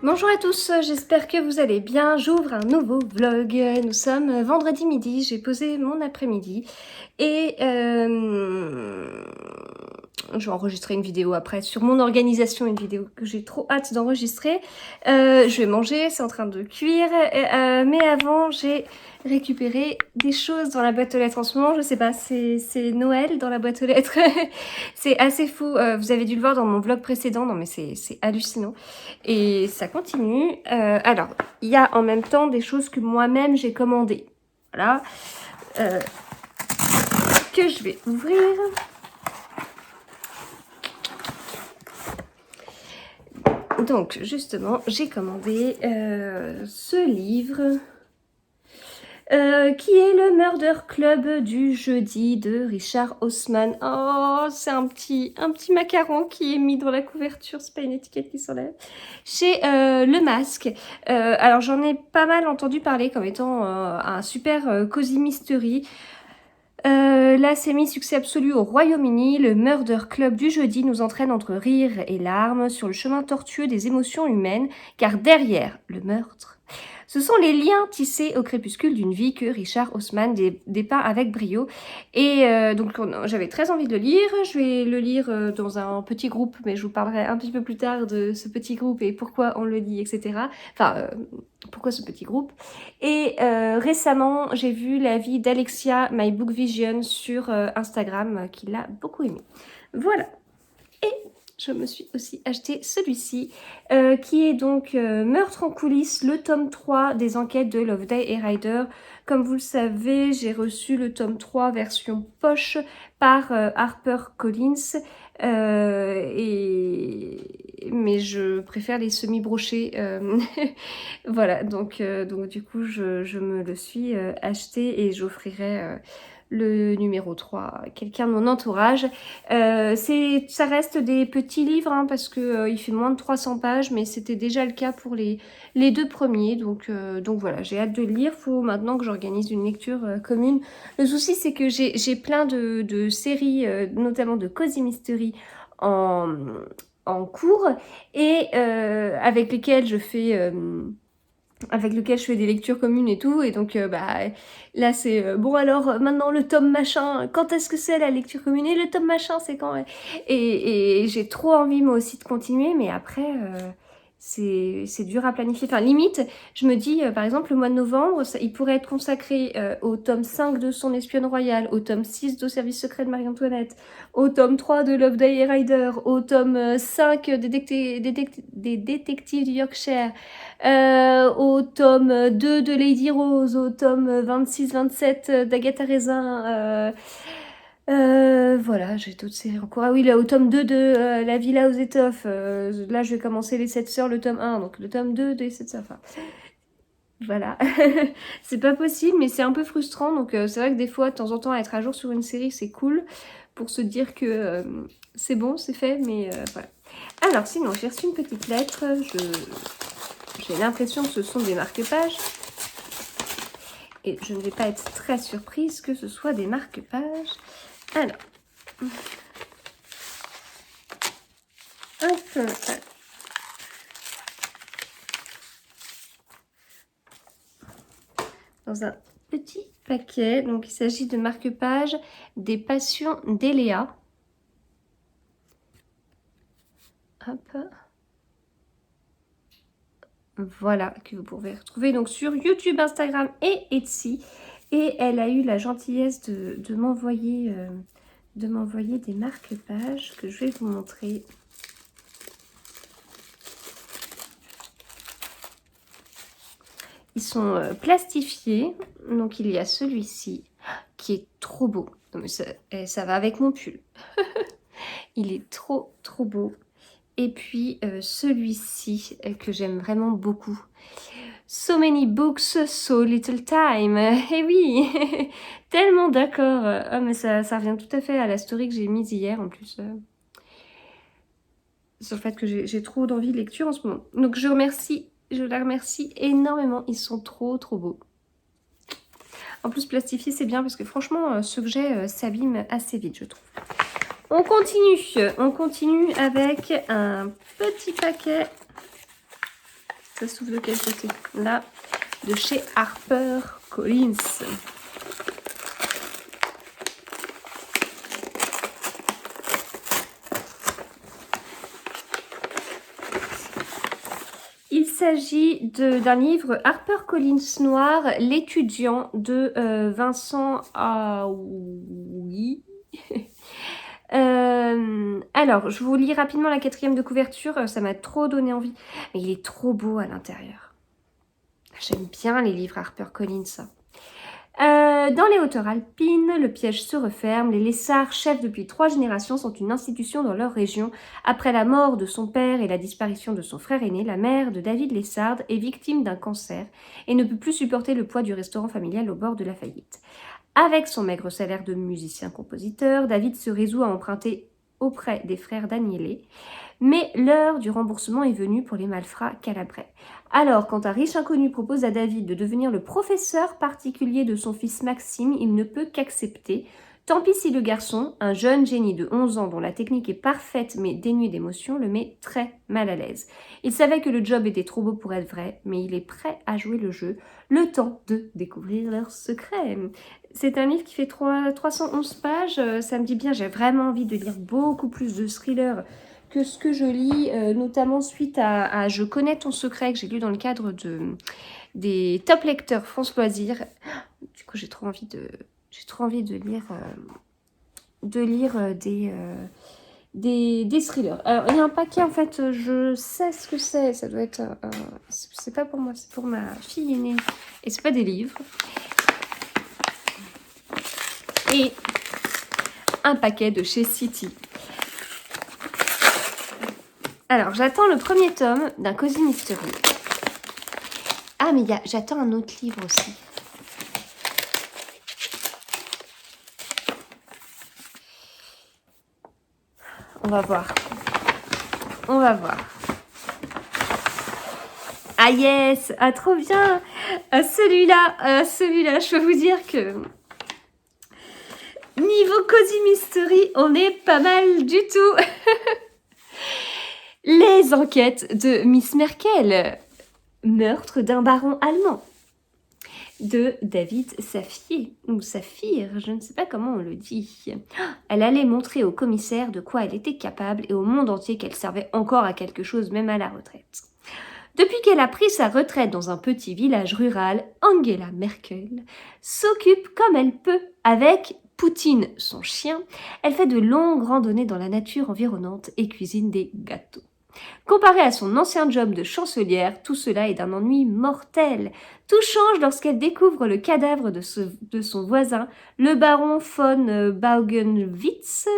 Bonjour à tous, j'espère que vous allez bien. J'ouvre un nouveau vlog. Nous sommes vendredi midi, j'ai posé mon après-midi et je vais enregistrer une vidéo après sur mon organisation, une vidéo que j'ai trop hâte d'enregistrer. Je vais manger, c'est en train de cuire, mais avant j'ai récupéré des choses dans la boîte aux lettres en ce moment. Je sais pas, c'est Noël dans la boîte aux lettres. C'est assez fou, vous avez dû le voir dans mon vlog précédent, non mais c'est hallucinant. Et ça continue. Alors, il y a en même temps des choses que moi-même j'ai commandées. Voilà. Que je vais ouvrir. Donc, justement, j'ai commandé ce livre qui est le Murder Club du jeudi de Richard Haussmann. Oh, c'est un petit macaron qui est mis dans la couverture, c'est pas une étiquette qui s'enlève. Chez Le Masque. Alors j'en ai pas mal entendu parler comme étant un super cosy mystery. Là, c'est mis succès absolu au Royaume-Uni. Le Murder Club du jeudi nous entraîne entre rire et larmes sur le chemin tortueux des émotions humaines, car derrière le meurtre, ce sont les liens tissés au crépuscule d'une vie que Richard Haussmann dépeint avec brio. Et donc j'avais très envie de le lire. Je vais le lire dans un petit groupe, mais je vous parlerai un petit peu plus tard de ce petit groupe et pourquoi on le lit, etc. Enfin, pourquoi ce petit groupe. Et récemment, j'ai vu l'avis d'Alexia, My Book Vision, sur Instagram, qui l'a beaucoup aimé. Voilà. Et je me suis aussi acheté celui-ci, qui est donc Meurtre en coulisses, le tome 3 des enquêtes de Loveday et Ryder. Comme vous le savez, j'ai reçu le tome 3 version poche par HarperCollins, mais je préfère les semi-brochés. Voilà, donc du coup, je me le suis acheté et j'offrirai le numéro 3 à quelqu'un de mon entourage. Ça reste des petits livres, hein, parce que il fait moins de 300 pages, mais c'était déjà le cas pour les deux premiers. Donc voilà, j'ai hâte de le lire. Faut maintenant que j'organise une lecture commune. Le souci, c'est que j'ai plein de séries, notamment de Cozy Mystery, en cours, et avec lesquelles je fais des lectures communes et tout, et donc là c'est bon, alors maintenant le tome machin, quand est-ce que c'est la lecture commune, et le tome machin c'est quand, et j'ai trop envie moi aussi de continuer, mais après c'est dur à planifier. Enfin, limite, je me dis, par exemple, le mois de novembre, il pourrait être consacré au tome 5 de Son espionne royale, au tome 6 de Service secret de Marie-Antoinette, au tome 3 de Loveday et Ryder, au tome 5 des détectives du Yorkshire, au tome 2 de Lady Rose, au tome 26-27 d'Agatha Raisin. Voilà, j'ai d'autres séries encore. Ah oui, là, au tome 2 de La Villa aux étoffes. Là, je vais commencer Les 7 sœurs, le tome 1. Donc, le tome 2 des 7 sœurs. Enfin, voilà. C'est pas possible, mais c'est un peu frustrant. Donc, c'est vrai que des fois, de temps en temps, être à jour sur une série, c'est cool. Pour se dire que c'est bon, c'est fait. Mais voilà. Alors, sinon, j'ai reçu une petite lettre. J'ai l'impression que ce sont des marque-pages. Et je ne vais pas être très surprise que ce soit des marque-pages. Alors, dans un petit paquet, donc il s'agit de marque-pages des Passions d'Eléa. Hop. Voilà, que vous pouvez retrouver donc sur YouTube, Instagram et Etsy. Et elle a eu la gentillesse de m'envoyer des marque-pages que je vais vous montrer. Ils sont plastifiés. Donc il y a celui-ci qui est trop beau. Non, mais ça va avec mon pull. Il est trop beau. Et puis celui-ci que j'aime vraiment beaucoup. So many books, so little time. Eh oui, tellement d'accord. Ah, mais ça revient tout à fait à la story que j'ai mise hier en plus. Sur le fait que j'ai trop d'envie de lecture en ce moment. Donc je la remercie énormément. Ils sont trop beaux. En plus, plastifié, c'est bien parce que franchement, ceux que j'ai s'abîment assez vite, je trouve. On continue avec un petit paquet Ça s'ouvre de quel côté? Là, de chez HarperCollins. Il s'agit d'un livre HarperCollins noir, L'étudiant de Vincent Aoui. Alors, je vous lis rapidement la 4e de couverture, ça m'a trop donné envie. Mais il est trop beau à l'intérieur. J'aime bien les livres HarperCollins. Dans les hauteurs alpines, le piège se referme. Les Lessard, chefs depuis 3 générations, sont une institution dans leur région. Après la mort de son père et la disparition de son frère aîné, la mère de David Lessard est victime d'un cancer et ne peut plus supporter le poids du restaurant familial au bord de la faillite. Avec son maigre salaire de musicien-compositeur, David se résout à emprunter auprès des frères Daniele, mais l'heure du remboursement est venue pour les malfrats calabrais. Alors, quand un riche inconnu propose à David de devenir le professeur particulier de son fils Maxime, il ne peut qu'accepter. Tant pis si le garçon, un jeune génie de 11 ans dont la technique est parfaite mais dénuée d'émotion, le met très mal à l'aise. Il savait que le job était trop beau pour être vrai, mais il est prêt à jouer le jeu, le temps de découvrir leurs secrets. C'est un livre qui fait 311 pages, ça me dit bien, j'ai vraiment envie de lire beaucoup plus de thrillers que ce que je lis, notamment suite à Je connais ton secret, que j'ai lu dans le cadre des top lecteurs France Loisirs. Du coup, j'ai trop envie de lire des thrillers. Alors, il y a un paquet, en fait, je sais ce que c'est, ça doit être... c'est pas pour moi, c'est pour ma fille aînée. Et c'est pas des livres. Et un paquet de chez City. Alors, j'attends le premier tome d'un Cozy Mystery. Ah, mais j'attends un autre livre aussi. On va voir. On va voir. Ah yes! Ah, trop bien! Celui-là, je peux vous dire que... Niveau Cozy Mystery, on est pas mal du tout. Les enquêtes de Miss Merkel. Meurtre d'un baron allemand. De David Saphir, ou Saphir, je ne sais pas comment on le dit. Elle allait montrer au commissaire de quoi elle était capable et au monde entier qu'elle servait encore à quelque chose, même à la retraite. Depuis qu'elle a pris sa retraite dans un petit village rural, Angela Merkel s'occupe comme elle peut avec Poutine, son chien. Elle fait de longues randonnées dans la nature environnante et cuisine des gâteaux. Comparé à son ancien job de chancelière, tout cela est d'un ennui mortel. Tout change lorsqu'elle découvre le cadavre de son voisin, le baron von Baugenwitz.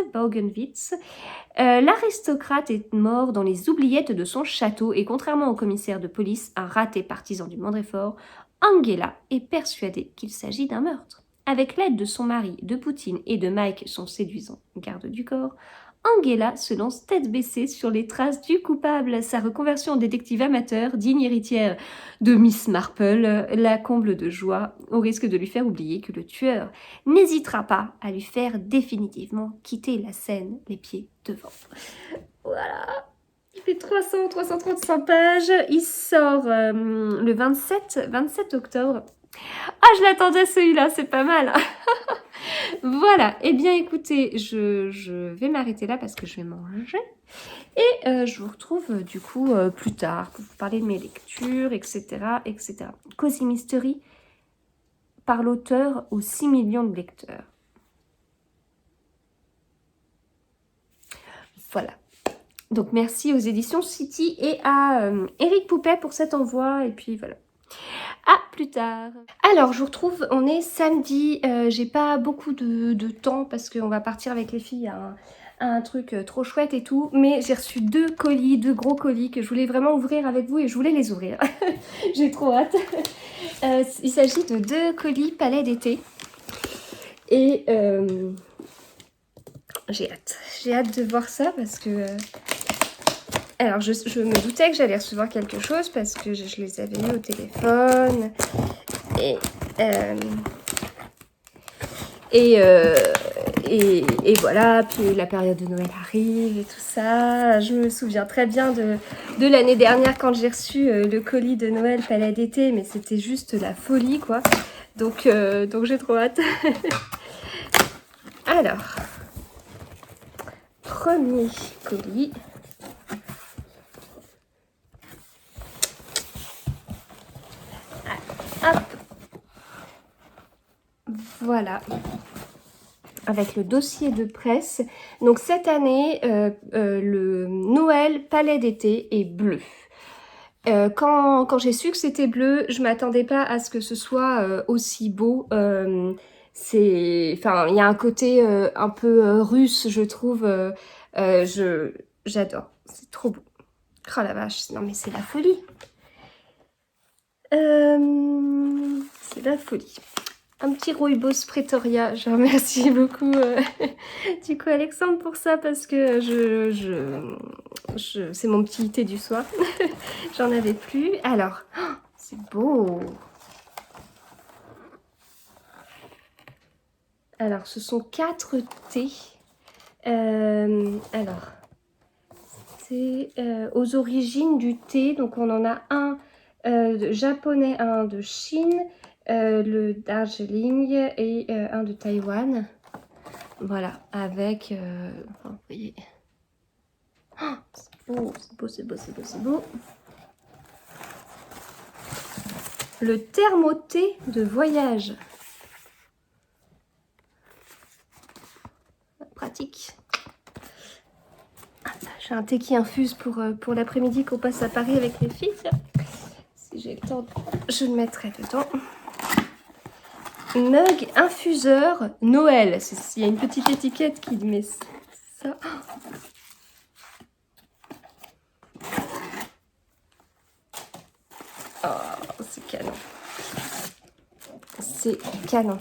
L'aristocrate est mort dans les oubliettes de son château et contrairement au commissaire de police, un raté partisan du Mandréfort, Angela est persuadée qu'il s'agit d'un meurtre. Avec l'aide de son mari, de Poutine et de Mike, son séduisant garde du corps, Angela se lance tête baissée sur les traces du coupable. Sa reconversion en détective amateur, digne héritière de Miss Marple, la comble de joie, au risque de lui faire oublier que le tueur n'hésitera pas à lui faire définitivement quitter la scène les pieds devant. Voilà, il fait 335 pages, il sort le 27 octobre. Ah, je l'attendais celui-là, c'est pas mal. Voilà, eh bien écoutez, je vais m'arrêter là parce que je vais manger. Et je vous retrouve du coup plus tard pour vous parler de mes lectures, etc. etc. Cozy Mystery par l'auteur aux 6 millions de lecteurs. Voilà. Donc merci aux éditions City et à Éric Poupet pour cet envoi. Et puis voilà. À plus tard. Alors, je vous retrouve, on est samedi, j'ai pas beaucoup de temps parce qu'on va partir avec les filles à un truc trop chouette et tout, mais j'ai reçu 2 gros colis que je voulais vraiment ouvrir avec vous et je voulais les ouvrir. J'ai trop hâte. Il s'agit de 2 colis palais d'été et j'ai hâte de voir ça parce que... Alors, je me doutais que j'allais recevoir quelque chose parce que je les avais mis au téléphone. Et Et voilà, puis la période de Noël arrive et tout ça. Je me souviens très bien de l'année dernière quand j'ai reçu le colis de Noël palais d'été, mais c'était juste la folie quoi. Donc j'ai trop hâte. Alors, premier colis. Hop. Voilà. Avec le dossier de presse. Donc cette année, le Noël palais d'été est bleu. Quand j'ai su que c'était bleu, je m'attendais pas à ce que ce soit aussi beau. Enfin, il y a un côté un peu russe, je trouve. J'adore. C'est trop beau. Oh la vache, non mais c'est la folie. C'est la folie. Un petit rooibos Pretoria. Je remercie beaucoup du coup Alexandre pour ça parce que c'est mon petit thé du soir. J'en avais plus. Alors, oh, c'est beau. Alors, ce sont 4 thés. Alors, c'est aux origines du thé. Donc, on en a un japonais, un de Chine, le Darjeeling et un de Taïwan. Voilà, avec... vous voyez... Oh, c'est beau, c'est beau, c'est beau, c'est beau, c'est beau. Le thermothé de voyage. Pratique. J'ai un thé qui infuse pour l'après-midi qu'on passe à Paris avec les filles. Si j'ai le temps, je le mettrai dedans. Mug infuseur Noël. Il y a une petite étiquette qui met ça. Oh, c'est canon. C'est canon.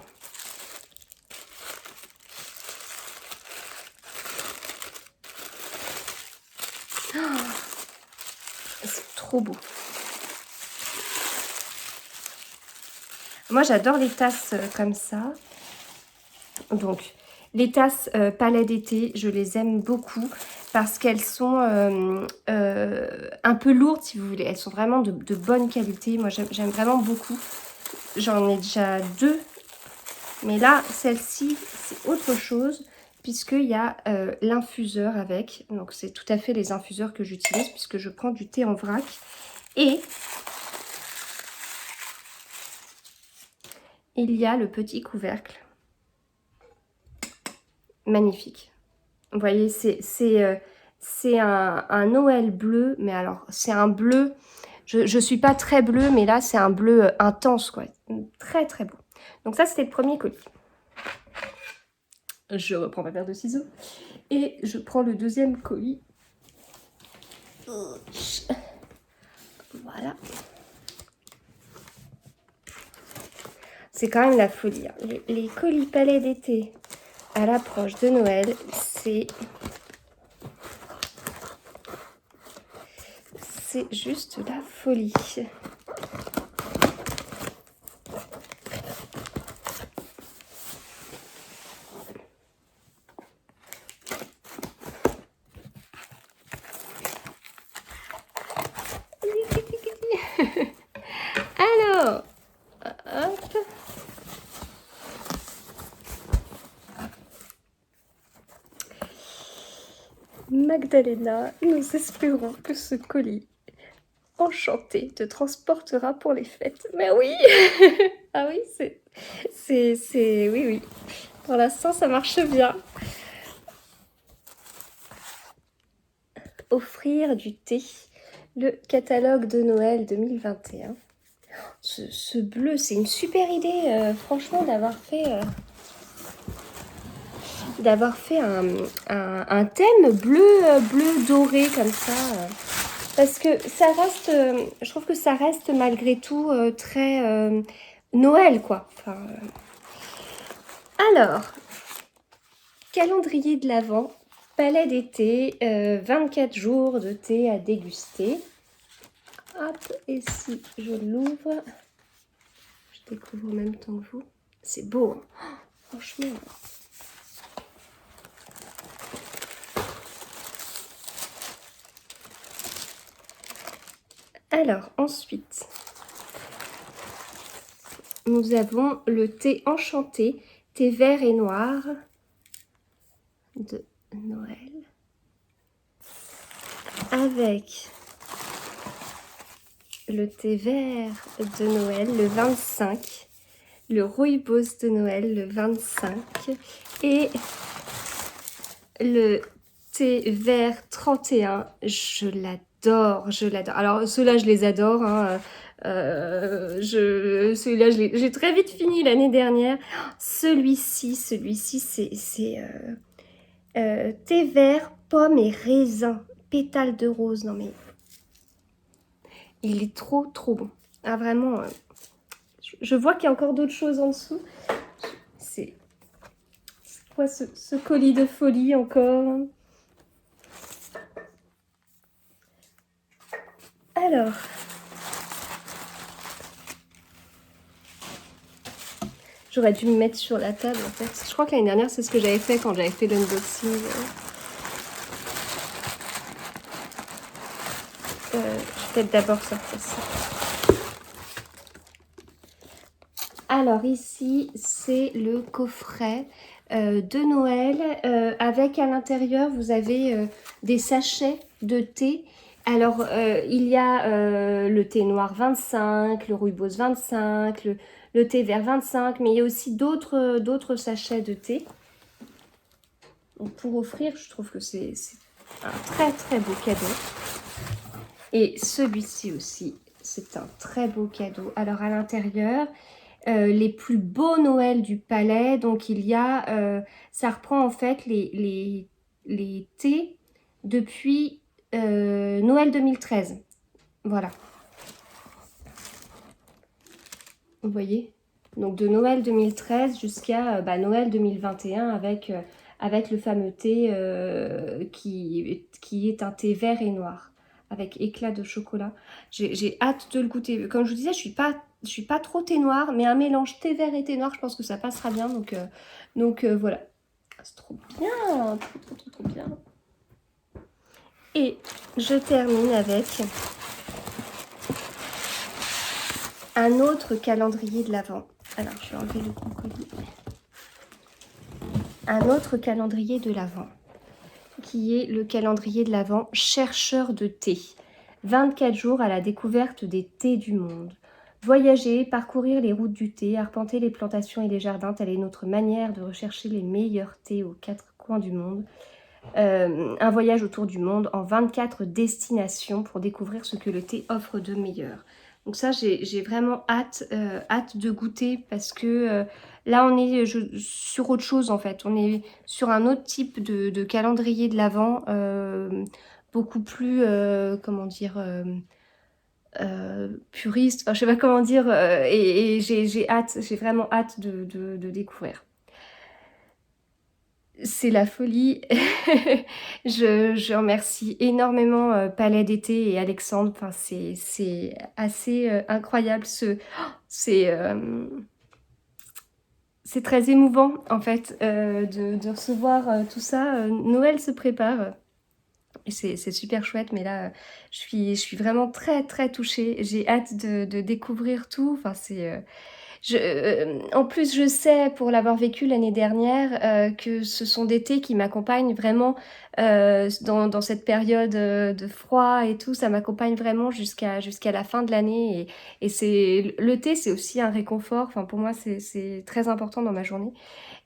C'est trop beau. Moi, j'adore les tasses comme ça. Donc, les tasses palais d'été, je les aime beaucoup parce qu'elles sont un peu lourdes, si vous voulez. Elles sont vraiment de bonne qualité. Moi, j'aime vraiment beaucoup. J'en ai déjà 2. Mais là, celle-ci, c'est autre chose puisqu'il y a l'infuseur avec. Donc, c'est tout à fait les infuseurs que j'utilise puisque je prends du thé en vrac. Et il y a le petit couvercle. Magnifique. Vous voyez, c'est un Noël bleu, mais alors, c'est un bleu, je suis pas très bleu, mais là, c'est un bleu intense, quoi. Très, très beau. Donc ça, c'était le premier colis. Je reprends ma paire de ciseaux. Et je prends le deuxième colis. Voilà. C'est quand même la folie. Hein. Les colis palais d'été à l'approche de Noël, c'est juste la folie. Alors, hop. Magdalena, nous espérons que ce colis enchanté te transportera pour les fêtes. Mais oui. Ah oui, oui, oui. Pour l'instant, ça marche bien. Offrir du thé. Le catalogue de Noël 2021. Ce bleu, c'est une super idée, franchement, d'avoir fait un thème bleu doré comme ça. Parce que ça reste, je trouve que ça reste malgré tout très Noël, quoi. Enfin, Alors, calendrier de l'Avent, palais d'été, 24 jours de thé à déguster. Hop, et si je l'ouvre, je découvre en même temps que vous. C'est beau, hein. Oh, franchement. Alors, ensuite, nous avons le thé enchanté, thé vert et noir de Noël. Avec le thé vert de Noël, le 25. Le rooibos de Noël, le 25. Et le thé vert 31. Je l'adore, je l'adore. Alors, ceux-là, je les adore. Hein. Celui-là, j'ai très vite fini l'année dernière. Celui-ci, c'est thé vert, pomme et raisin, pétales de rose. Non mais, il est trop bon. Ah vraiment, je vois qu'il y a encore d'autres choses en dessous. C'est quoi ce colis de folie encore? Alors, j'aurais dû me mettre sur la table en fait. Je crois que l'année dernière, c'est ce que j'avais fait quand j'avais fait l'unboxing. Je vais peut-être d'abord sortir ça. Alors ici, c'est le coffret de Noël avec à l'intérieur, vous avez des sachets de thé. Alors, il y a le thé noir 25, le rooibos 25, le thé vert 25, mais il y a aussi d'autres sachets de thé. Donc, pour offrir, je trouve que c'est un très beau cadeau. Et celui-ci aussi, c'est un très beau cadeau. Alors, à l'intérieur, les plus beaux Noëls du palais. Donc il y a, ça reprend en fait les thés depuis Noël 2013. Voilà. Vous voyez? Donc de Noël 2013 jusqu'à Noël 2021 avec le fameux thé qui est un thé vert et noir avec éclat de chocolat. J'ai hâte de le goûter. Comme je vous disais, je suis pas trop thé noir, mais un mélange thé vert et thé noir, je pense que ça passera bien. Donc voilà. C'est trop bien, trop bien. Et je termine avec un autre calendrier de l'Avent. Alors, je vais enlever le colis. Un autre calendrier de l'Avent, qui est le calendrier de l'Avent chercheur de thé. 24 jours à la découverte des thés du monde. Voyager, parcourir les routes du thé, arpenter les plantations et les jardins, telle est notre manière de rechercher les meilleurs thés aux 4 coins du monde. Un voyage autour du monde en 24 destinations pour découvrir ce que le thé offre de meilleur. Donc ça, j'ai vraiment hâte de goûter parce que là, on est sur autre chose en fait. On est sur un autre type de calendrier de l'Avent, beaucoup plus, comment dire, puriste, enfin, je sais pas comment dire, et j'ai vraiment hâte de découvrir. C'est la folie. Je remercie énormément Palais d'été et Alexandre. Enfin, c'est assez incroyable. C'est très émouvant en fait de recevoir tout ça. Noël se prépare. Et c'est super chouette, mais là, je suis vraiment très touchée. J'ai hâte de découvrir tout. Enfin, c'est... en plus, je sais, pour l'avoir vécu l'année dernière, que ce sont des thés qui m'accompagnent vraiment dans cette période de froid et tout. Ça m'accompagne vraiment jusqu'à la fin de l'année. Et le thé, c'est aussi un réconfort. Enfin, pour moi, c'est très important dans ma journée.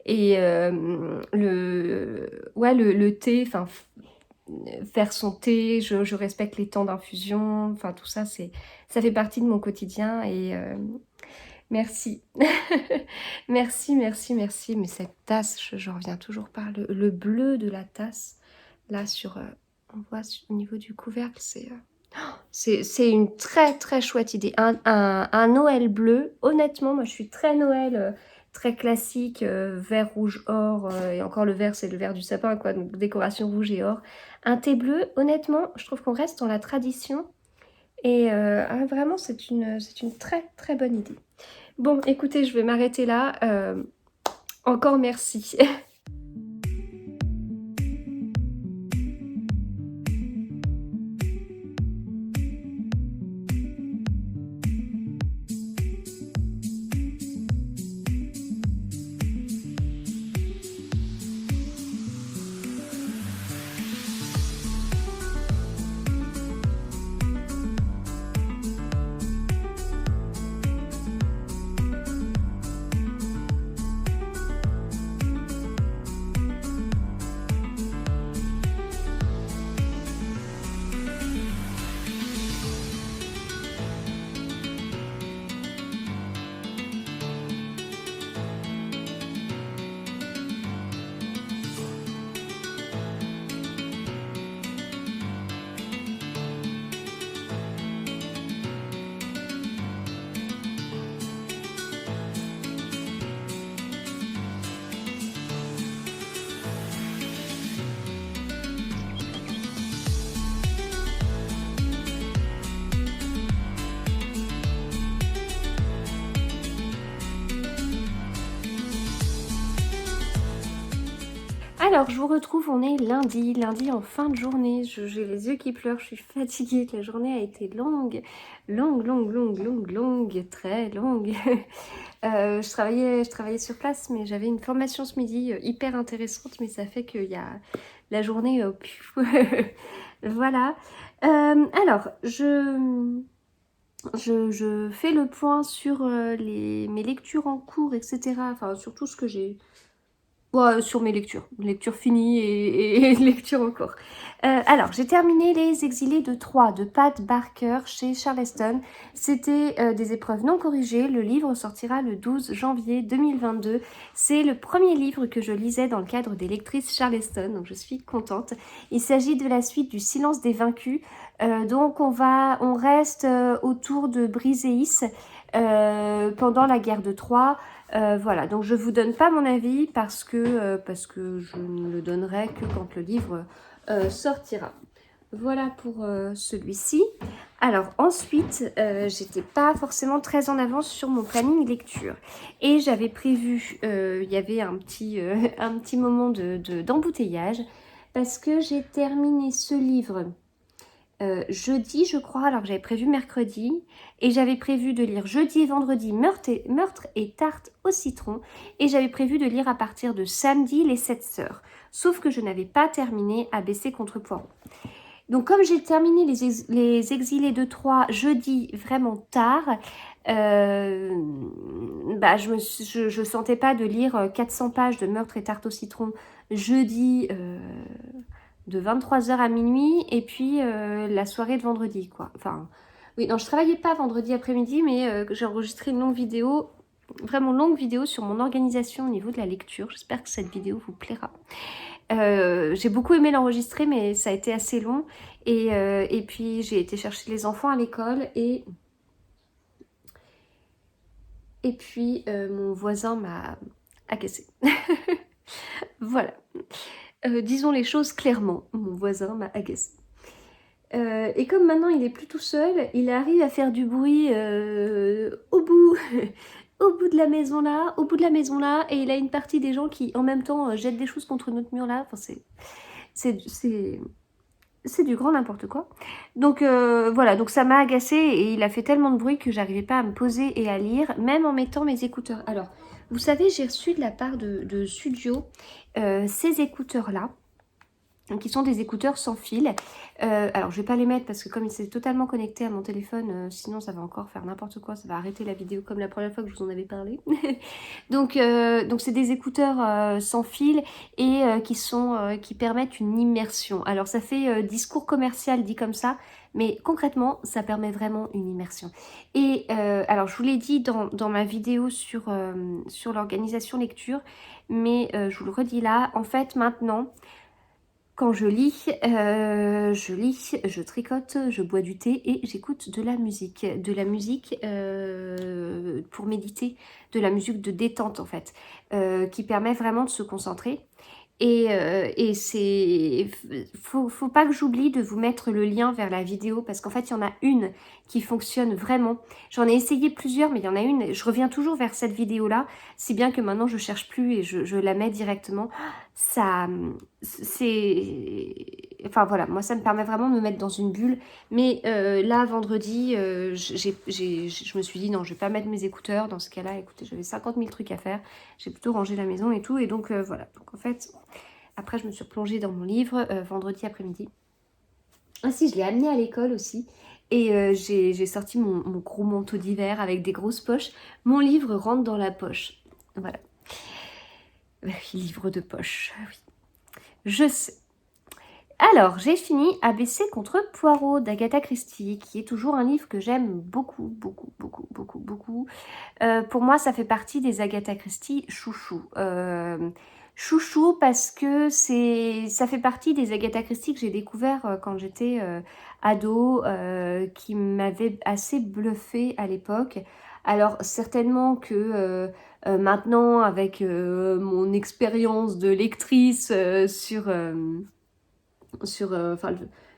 Et le thé, enfin, faire son thé, je respecte les temps d'infusion. Enfin, tout ça, ça fait partie de mon quotidien. Et... merci. Merci. Mais cette tasse, je reviens toujours par le bleu de la tasse. Là, on voit au niveau du couvercle, c'est une très chouette idée. Un Noël bleu. Honnêtement, moi, je suis très Noël, très classique, vert, rouge, or. Et encore le vert, c'est le vert du sapin, quoi. Donc, décoration rouge et or. Un thé bleu, honnêtement, je trouve qu'on reste dans la tradition. Et vraiment, c'est une très bonne idée. Bon, écoutez, je vais m'arrêter là. Encore merci. Alors, je vous retrouve, on est lundi en fin de journée. J'ai les yeux qui pleurent, je suis fatiguée. La journée a été longue, longue, très longue. Je travaillais sur place, mais j'avais une formation ce midi hyper intéressante, mais ça fait qu'il y a la journée... voilà. Alors, je fais le point sur mes lectures en cours, etc. Enfin, sur tout ce que j'ai... Ouais, sur mes lectures finies et lectures en cours. Alors, j'ai terminé Les Exilés de Troie de Pat Barker chez Charleston. C'était des épreuves non corrigées. Le livre sortira le 12 janvier 2022. C'est le premier livre que je lisais dans le cadre des lectrices Charleston, donc je suis contente. Il s'agit de la suite du Silence des vaincus. Donc, on reste autour de Briséis pendant la guerre de Troie. Voilà, donc je ne vous donne pas mon avis parce que je ne le donnerai que quand le livre sortira. Voilà pour celui-ci. Alors ensuite, j'étais pas forcément très en avance sur mon planning lecture. Et j'avais prévu, il y avait un petit moment d'embouteillage parce que j'ai terminé ce livre jeudi, je crois, alors que j'avais prévu mercredi. Et j'avais prévu de lire jeudi et vendredi Meurtre et tarte au citron. Et j'avais prévu de lire à partir de samedi Les Sept Sœurs. Sauf que je n'avais pas terminé ABC contre Poirot. Donc comme j'ai terminé les Exilés de Troie jeudi vraiment tard, je sentais pas de lire 400 pages de Meurtre et tarte au citron jeudi de 23h à minuit et puis la soirée de vendredi quoi. Enfin, oui, non, je travaillais pas vendredi après-midi, mais j'ai enregistré une longue vidéo, vraiment longue vidéo sur mon organisation au niveau de la lecture. J'espère que cette vidéo vous plaira. J'ai beaucoup aimé l'enregistrer, mais ça a été assez long. Et puis j'ai été chercher les enfants à l'école et puis mon voisin m'a agacée. Voilà. Disons les choses clairement, mon voisin m'a agacée. Et comme maintenant il est plus tout seul, il arrive à faire du bruit au bout de la maison là, et il a une partie des gens qui en même temps jettent des choses contre notre mur là. Enfin, c'est du grand n'importe quoi. Donc voilà, donc ça m'a agacée et il a fait tellement de bruit que j'arrivais pas à me poser et à lire, même en mettant mes écouteurs. Alors, vous savez, j'ai reçu de la part de Studio ces écouteurs là, qui sont des écouteurs sans fil. Alors je vais pas les mettre parce que comme il s'est totalement connecté à mon téléphone, sinon ça va encore faire n'importe quoi, ça va arrêter la vidéo comme la première fois que je vous en avais parlé. Donc c'est des écouteurs sans fil et qui permettent une immersion. Alors ça fait discours commercial dit comme ça, mais concrètement ça permet vraiment une immersion. Et alors je vous l'ai dit dans ma vidéo sur l'organisation lecture, mais je vous le redis là, en fait maintenant, quand je lis, je tricote, je bois du thé et j'écoute de la musique. De la musique pour méditer, de la musique de détente en fait, qui permet vraiment de se concentrer. Et faut pas que j'oublie de vous mettre le lien vers la vidéo parce qu'en fait il y en a une qui fonctionne vraiment. J'en ai essayé plusieurs mais il y en a une, je reviens toujours vers cette vidéo là, si bien que maintenant je cherche plus et je la mets directement. Ça, enfin voilà, moi ça me permet vraiment de me mettre dans une bulle. Mais là vendredi, je me suis dit non, je vais pas mettre mes écouteurs. Dans ce cas-là, écoutez, j'avais 50 000 trucs à faire. J'ai plutôt rangé la maison et tout. Et donc voilà, donc en fait... Après, je me suis replongée dans mon livre vendredi après-midi. Ah si, je l'ai amené à l'école aussi. Et j'ai sorti mon gros manteau d'hiver avec des grosses poches. Mon livre rentre dans la poche. Voilà. Livre de poche, oui. Je sais. Alors, j'ai fini ABC contre Poirot d'Agatha Christie, qui est toujours un livre que j'aime beaucoup. Pour moi, ça fait partie des Agatha Christie chouchou. Chouchou parce que ça fait partie des Agatha Christie que j'ai découvert quand j'étais ado, qui m'avait assez bluffé à l'époque. Alors certainement que maintenant avec mon expérience de lectrice sur,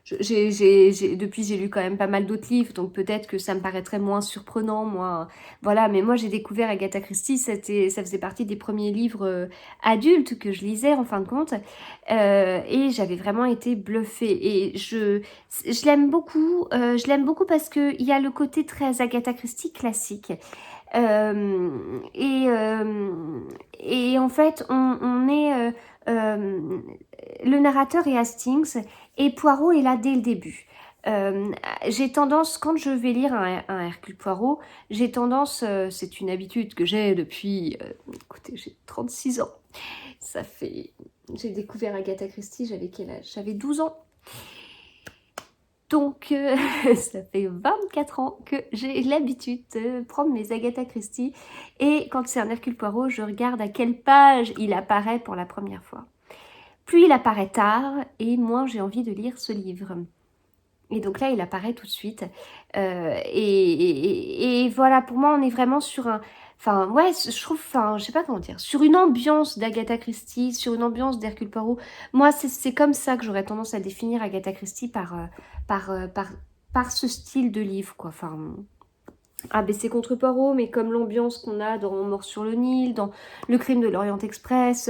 depuis j'ai lu quand même pas mal d'autres livres, donc peut-être que ça me paraîtrait moins surprenant, moins, voilà. Mais moi j'ai découvert Agatha Christie, ça faisait partie des premiers livres adultes que je lisais en fin de compte, et j'avais vraiment été bluffée. Et je l'aime beaucoup, parce que il y a le côté très Agatha Christie classique. Euh, et, euh, et en fait, on est... euh, le narrateur est Hastings et Poirot est là dès le début. Euh, j'ai tendance, quand je vais lire un Hercule Poirot, j'ai tendance, c'est une habitude que j'ai depuis, écoutez, j'ai 36 ans. Ça fait, j'ai découvert Agatha Christie, j'avais quel âge? J'avais 12 ans. Donc, ça fait 24 ans que j'ai l'habitude de prendre mes Agatha Christie. Et quand c'est un Hercule Poirot, je regarde à quelle page il apparaît pour la première fois. Plus il apparaît tard, et moins j'ai envie de lire ce livre. Et donc là, il apparaît tout de suite. Et voilà, pour moi, on est vraiment sur un... Enfin, ouais, je trouve, enfin, je sais pas comment dire, sur une ambiance d'Agatha Christie, sur une ambiance d'Hercule Poirot. Moi, c'est comme ça que j'aurais tendance à définir Agatha Christie par, euh, par, par ce style de livre, quoi. Enfin, ABC contre Poirot, mais comme l'ambiance qu'on a dans Mort sur le Nil, dans Le Crime de l'Orient Express,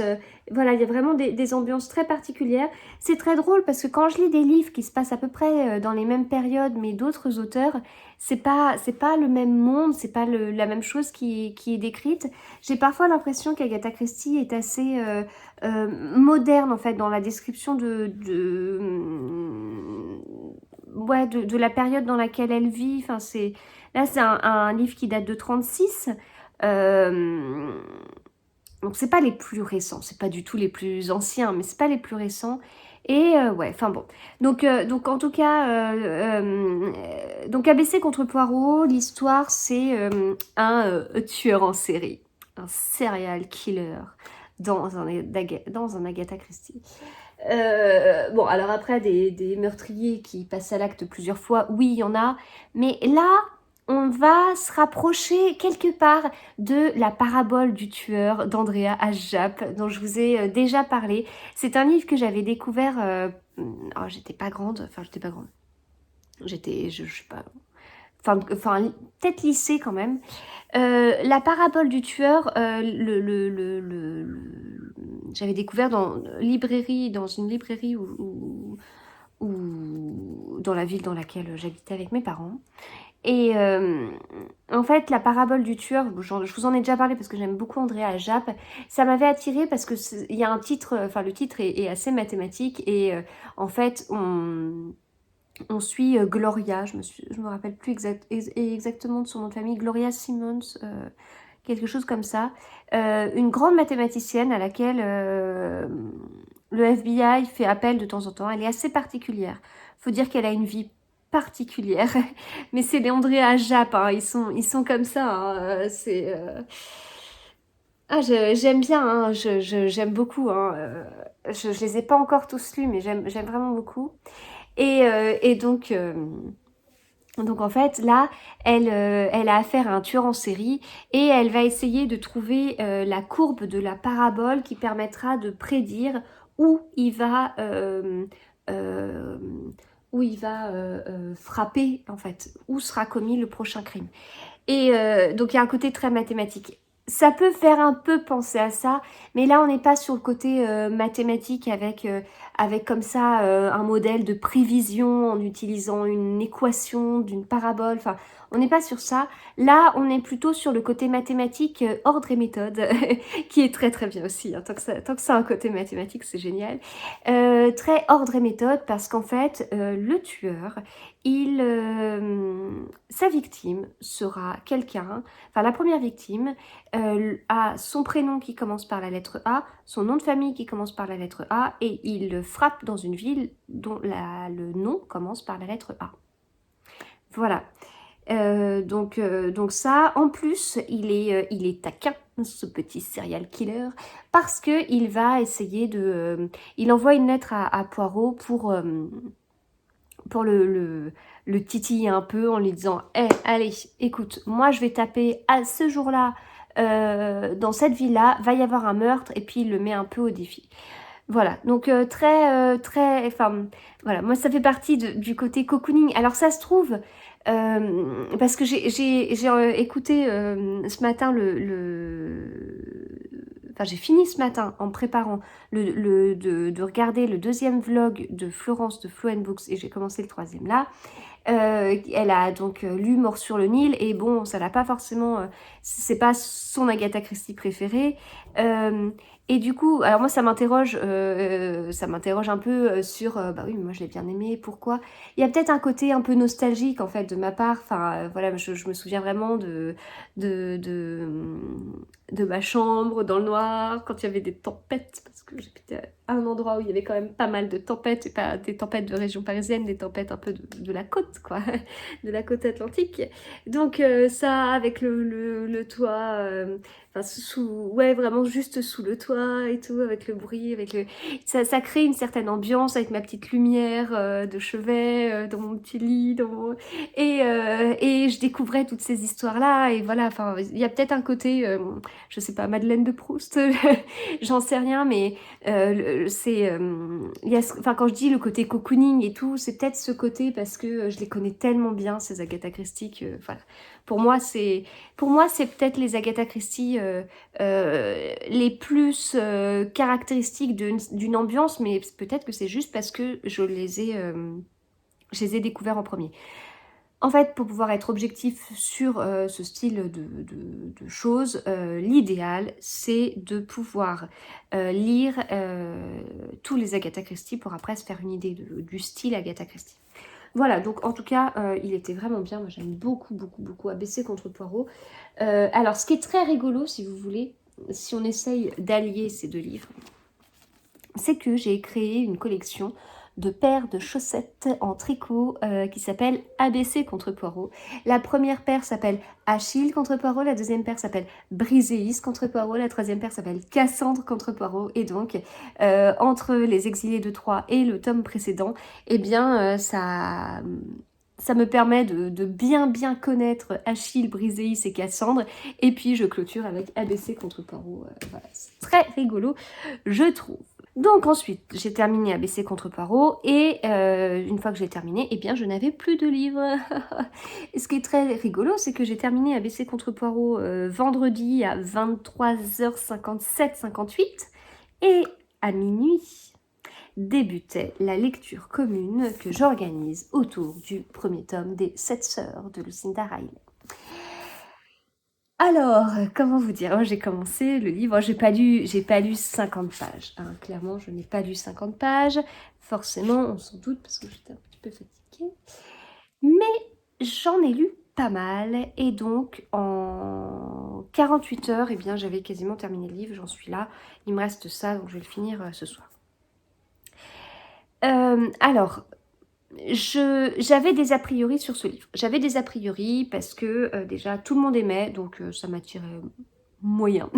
voilà, il y a vraiment des ambiances très particulières. C'est très drôle parce que quand je lis des livres qui se passent à peu près dans les mêmes périodes, mais d'autres auteurs, c'est pas le même monde, c'est pas la même chose qui est décrite. J'ai parfois l'impression qu'Agatha Christie est assez moderne en fait dans la description ouais, de la période dans laquelle elle vit. Enfin, là, c'est un livre qui date de 36. Euh, donc, c'est pas les plus récents. C'est pas du tout les plus anciens, mais c'est pas les plus récents. Et ouais, enfin bon. Donc, en tout cas, donc ABC contre Poirot, l'histoire, c'est un tueur en série. Un serial killer dans un Agatha Christie. Bon, alors après, des meurtriers qui passent à l'acte plusieurs fois, oui, il y en a. Mais là, on va se rapprocher quelque part de la parabole du tueur d'Andrea H. Japp, dont je vous ai déjà parlé. C'est un livre que j'avais découvert... j'étais pas grande, enfin, j'étais pas grande. Je sais pas... Enfin, peut-être lycée quand même. La parabole du tueur, j'avais découvert dans une librairie dans la ville dans laquelle j'habitais avec mes parents. Et en fait, la parabole du tueur, je vous en ai déjà parlé parce que j'aime beaucoup Andrea Japp, ça m'avait attirée parce que il y a un titre, enfin le titre est assez mathématique et en fait, on suit Gloria, je me rappelle plus exactement de son nom de famille, Gloria Simmons, quelque chose comme ça, une grande mathématicienne à laquelle le FBI fait appel de temps en temps. Elle est assez particulière. Faut dire qu'elle a une vie particulière, mais c'est les Andrea Japp, hein, ils sont comme ça. Hein, j'aime bien, hein, j'aime beaucoup. Hein, je les ai pas encore tous lus, mais j'aime vraiment beaucoup. Et donc en fait, là, elle a affaire à un tueur en série et elle va essayer de trouver la courbe de la parabole qui permettra de prédire où il va, euh, frapper, en fait, où sera commis le prochain crime. Et donc il y a un côté très mathématique. Ça peut faire un peu penser à ça, mais là on n'est pas sur le côté mathématique avec comme ça un modèle de prévision en utilisant une équation d'une parabole. Enfin, on n'est pas sur ça. Là, on est plutôt sur le côté mathématique, ordre et méthode, qui est très très bien aussi. Hein. Tant que ça a un côté mathématique, c'est génial. Très ordre et méthode parce qu'en fait, le tueur, sa victime sera quelqu'un, enfin la première victime a son prénom qui commence par la lettre A, son nom de famille qui commence par la lettre A, et il frappe dans une ville dont le nom commence par la lettre A. Voilà. Donc ça, en plus, il est taquin, ce petit serial killer, parce que il va essayer il envoie une lettre à Poirot pour le titiller un peu en lui disant hey, allez, écoute, moi je vais taper à ce jour-là dans cette ville-là, va y avoir un meurtre, et puis il le met un peu au défi. Voilà, donc très, enfin, voilà, moi ça fait partie du côté cocooning. Alors ça se trouve, parce que j'ai écouté ce matin enfin j'ai fini ce matin en préparant de regarder le deuxième vlog de Florence de Flow Books et j'ai commencé le troisième là. Elle a donc lu Mort sur le Nil et bon, ça l'a pas forcément, c'est pas son Agatha Christie préférée. Euh, et du coup, alors moi ça m'interroge un peu sur, bah oui, moi je l'ai bien aimé, pourquoi? Il y a peut-être un côté un peu nostalgique en fait de ma part. Enfin voilà, je me souviens vraiment de, de, de ma chambre dans le noir quand il y avait des tempêtes parce que j'habitais à un endroit où il y avait quand même pas mal de tempêtes, et pas des tempêtes de région parisienne, des tempêtes un peu de la côte, quoi, de la côte atlantique. Donc ça, avec le toit, enfin ouais, vraiment juste sous le toit et tout, avec le bruit, ça crée une certaine ambiance avec ma petite lumière de chevet dans mon petit lit, et je découvrais toutes ces histoires-là, et voilà, enfin, il y a peut-être un côté, je sais pas, Madeleine de Proust, j'en sais rien, mais c'est, enfin, quand je dis le côté cocooning et tout, c'est peut-être ce côté parce que je les connais tellement bien, ces Agatha Christie, que, voilà. Pour moi, c'est peut-être les Agatha Christie les plus caractéristiques d'une ambiance, mais peut-être que c'est juste parce que je les ai découverts en premier. En fait, pour pouvoir être objectif sur ce style de choses, l'idéal, c'est de pouvoir lire tous les Agatha Christie pour après se faire une idée du style Agatha Christie. Voilà, donc en tout cas, il était vraiment bien. Moi, j'aime beaucoup, beaucoup, beaucoup ABC contre Poirot. Alors, ce qui est très rigolo, si vous voulez, si on essaye d'allier ces deux livres, c'est que j'ai créé une collection de paires de chaussettes en tricot qui s'appelle ABC contre Poirot. La première paire s'appelle Achille contre Poirot, la deuxième paire s'appelle Briséis contre Poirot, la troisième paire s'appelle Cassandre contre Poirot. Et donc, entre Les Exilés de Troie et le tome précédent, eh bien, ça me permet de bien connaître Achille, Briséis et Cassandre. Et puis, je clôture avec ABC contre Poirot. Voilà, c'est très rigolo, je trouve. Donc ensuite, j'ai terminé ABC contre Poirot et une fois que j'ai terminé, eh bien je n'avais plus de livres. Et ce qui est très rigolo, c'est que j'ai terminé ABC contre Poirot vendredi à 23h57-58 et à minuit débutait la lecture commune que j'organise autour du premier tome des 7 sœurs de Lucinda Riley. Alors, comment vous dire? Moi, j'ai commencé le livre, j'ai pas lu 50 pages. Hein. Clairement, je n'ai pas lu 50 pages. Forcément, on s'en doute parce que j'étais un petit peu fatiguée. Mais j'en ai lu pas mal. Et donc, en 48 heures, eh bien, j'avais quasiment terminé le livre. J'en suis là. Il me reste ça, donc je vais le finir ce soir. Alors, j'avais des a priori sur ce livre. J'avais des a priori parce que déjà tout le monde aimait, donc ça m'attirait moyen.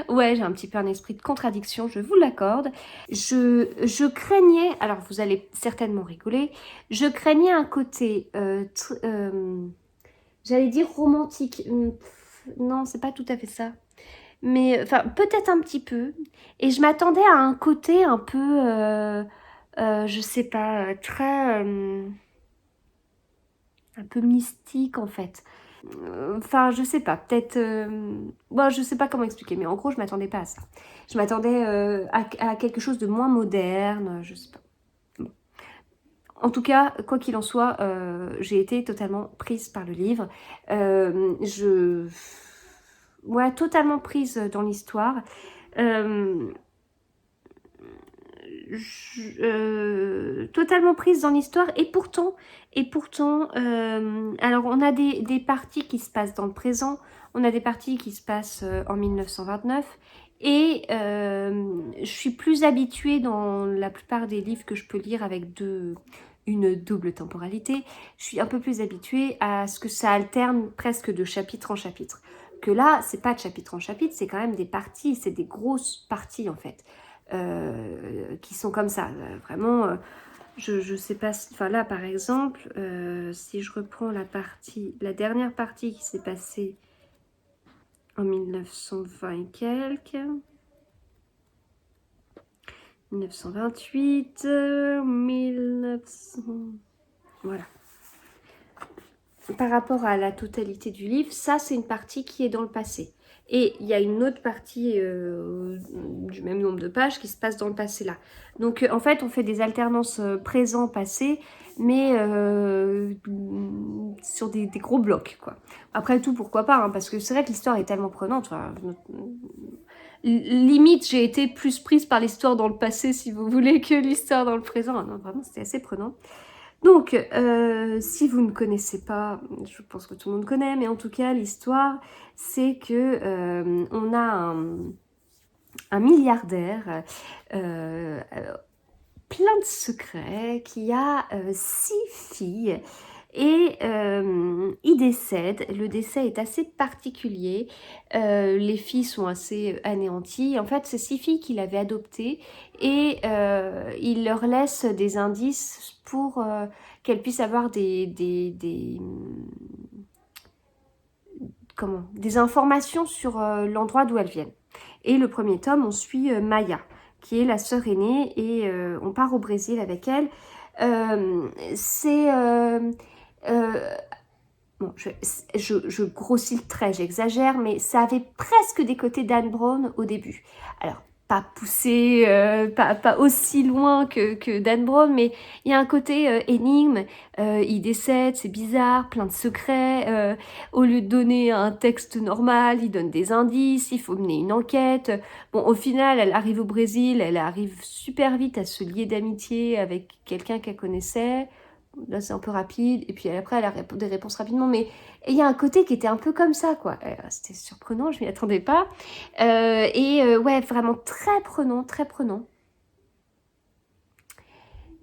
Ouais, j'ai un petit peu un esprit de contradiction, je vous l'accorde. Je craignais, alors vous allez certainement rigoler, je craignais un côté, j'allais dire romantique. Non, c'est pas tout à fait ça. Mais enfin, peut-être un petit peu. Et je m'attendais à un côté un peu, je sais pas, très un peu mystique en fait. Enfin, je sais pas, peut-être. Bon, je sais pas comment expliquer, mais en gros, je m'attendais pas à ça. Je m'attendais à quelque chose de moins moderne, je sais pas. Bon. En tout cas, quoi qu'il en soit, j'ai été totalement prise par le livre. Ouais, totalement prise dans l'histoire. Euh, totalement prise dans l'histoire et pourtant alors on a des parties qui se passent dans le présent, on a des parties qui se passent en 1929 et je suis plus habituée dans la plupart des livres que je peux lire avec une double temporalité, je suis un peu plus habituée à ce que ça alterne presque de chapitre en chapitre. Que là, c'est pas de chapitre en chapitre, c'est quand même des parties, c'est des grosses parties en fait. Qui sont comme ça. Vraiment, je sais pas, enfin là par exemple, si je reprends la dernière partie qui s'est passée en 1920 et quelques, 1928, 1900... Voilà. Par rapport à la totalité du livre, ça c'est une partie qui est dans le passé. Et il y a une autre partie du même nombre de pages qui se passe dans le passé là. Donc en fait on fait des alternances présent-passé, mais sur des gros blocs quoi. Après tout pourquoi pas, hein, parce que c'est vrai que l'histoire est tellement prenante. Enfin, limite j'ai été plus prise par l'histoire dans le passé si vous voulez que l'histoire dans le présent. Non, vraiment c'était assez prenant. Donc, si vous ne connaissez pas, je pense que tout le monde connaît, mais en tout cas, l'histoire, c'est que on a un milliardaire plein de secrets qui a 6 filles. Et il décède, le décès est assez particulier, les filles sont assez anéanties. En fait, c'est 6 filles qu'il avait adoptées et il leur laisse des indices pour qu'elles puissent avoir des informations sur l'endroit d'où elles viennent. Et le premier tome, on suit Maya, qui est la sœur aînée, et on part au Brésil avec elle. Bon, je grossis le trait, j'exagère, mais ça avait presque des côtés Dan Brown au début. Alors, pas poussé, pas aussi loin que Dan Brown, mais il y a un côté énigme, il décède, c'est bizarre, plein de secrets, au lieu de donner un texte normal, il donne des indices, il faut mener une enquête. Bon, au final, elle arrive au Brésil, elle arrive super vite à se lier d'amitié avec quelqu'un qu'elle connaissait. Là, c'est un peu rapide. Et puis après, elle a des réponses rapidement. Mais il y a un côté qui était un peu comme ça, quoi. C'était surprenant, je m'y attendais pas. Ouais, vraiment très prenant, très prenant.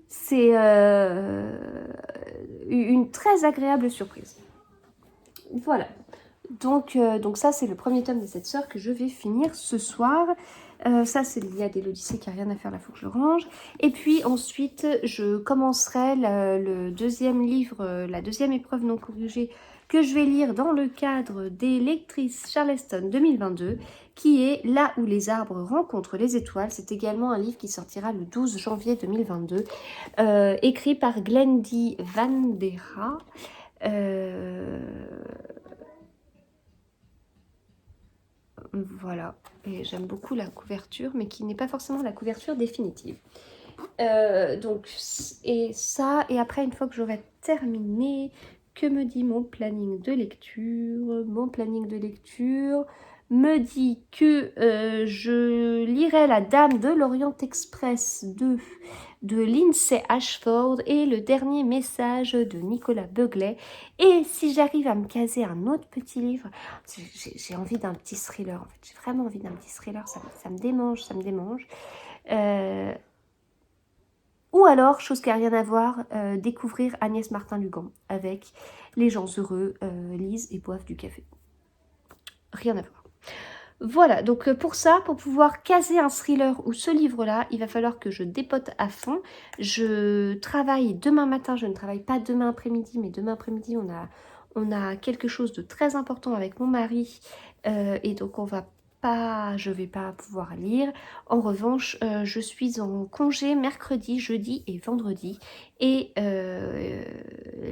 C'est une très agréable surprise. Voilà. Donc ça, c'est le premier tome des 7 sœurs que je vais finir ce soir. Ça, c'est l'Iliade et l'Odyssée qui a rien à faire, là, faut que je le range. Et puis ensuite, je commencerai le deuxième livre, la deuxième épreuve non corrigée que je vais lire dans le cadre des lectrices Charleston 2022, qui est Là où les arbres rencontrent les étoiles. C'est également un livre qui sortira le 12 janvier 2022, écrit par Glendy Vandera. Voilà, et j'aime beaucoup la couverture, mais qui n'est pas forcément la couverture définitive. Donc, et ça, et après, une fois que j'aurai terminé, que me dit mon planning de lecture? Mon planning de lecture me dit que je lirai La Dame de l'Orient Express 2 de Lindsay Ashford et Le Dernier Message de Nicolas Beuglet. Et si j'arrive à me caser un autre petit livre, j'ai envie d'un petit thriller, en fait. J'ai vraiment envie d'un petit thriller, ça me démange, ça me démange. Ou alors, chose qui n'a rien à voir, découvrir Agnès Martin-Lugan avec Les gens heureux, lisent et boivent du café. Rien à voir. Voilà, donc pour ça, pour pouvoir caser un thriller ou ce livre-là, il va falloir que je dépote à fond. Je travaille demain matin, je ne travaille pas demain après-midi, mais demain après-midi, on a quelque chose de très important avec mon mari. Et donc je vais pas pouvoir lire. En revanche, je suis en congé mercredi, jeudi et vendredi. Et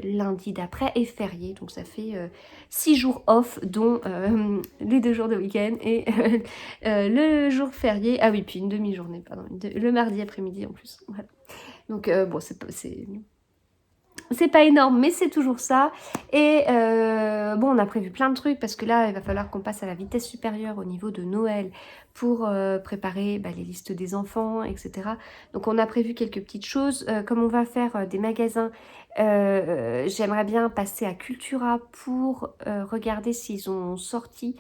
lundi d'après est férié, donc ça fait 6 jours off, dont les 2 jours de week-end et le jour férié. Ah oui, puis une demi-journée, pardon, le mardi après-midi en plus. Voilà. Donc bon, c'est pas énorme, mais c'est toujours ça. Et bon, on a prévu plein de trucs parce que là, il va falloir qu'on passe à la vitesse supérieure au niveau de Noël pour préparer les listes des enfants, etc. Donc on a prévu quelques petites choses. Comme on va faire des magasins, j'aimerais bien passer à Cultura pour regarder s'ils ont sorti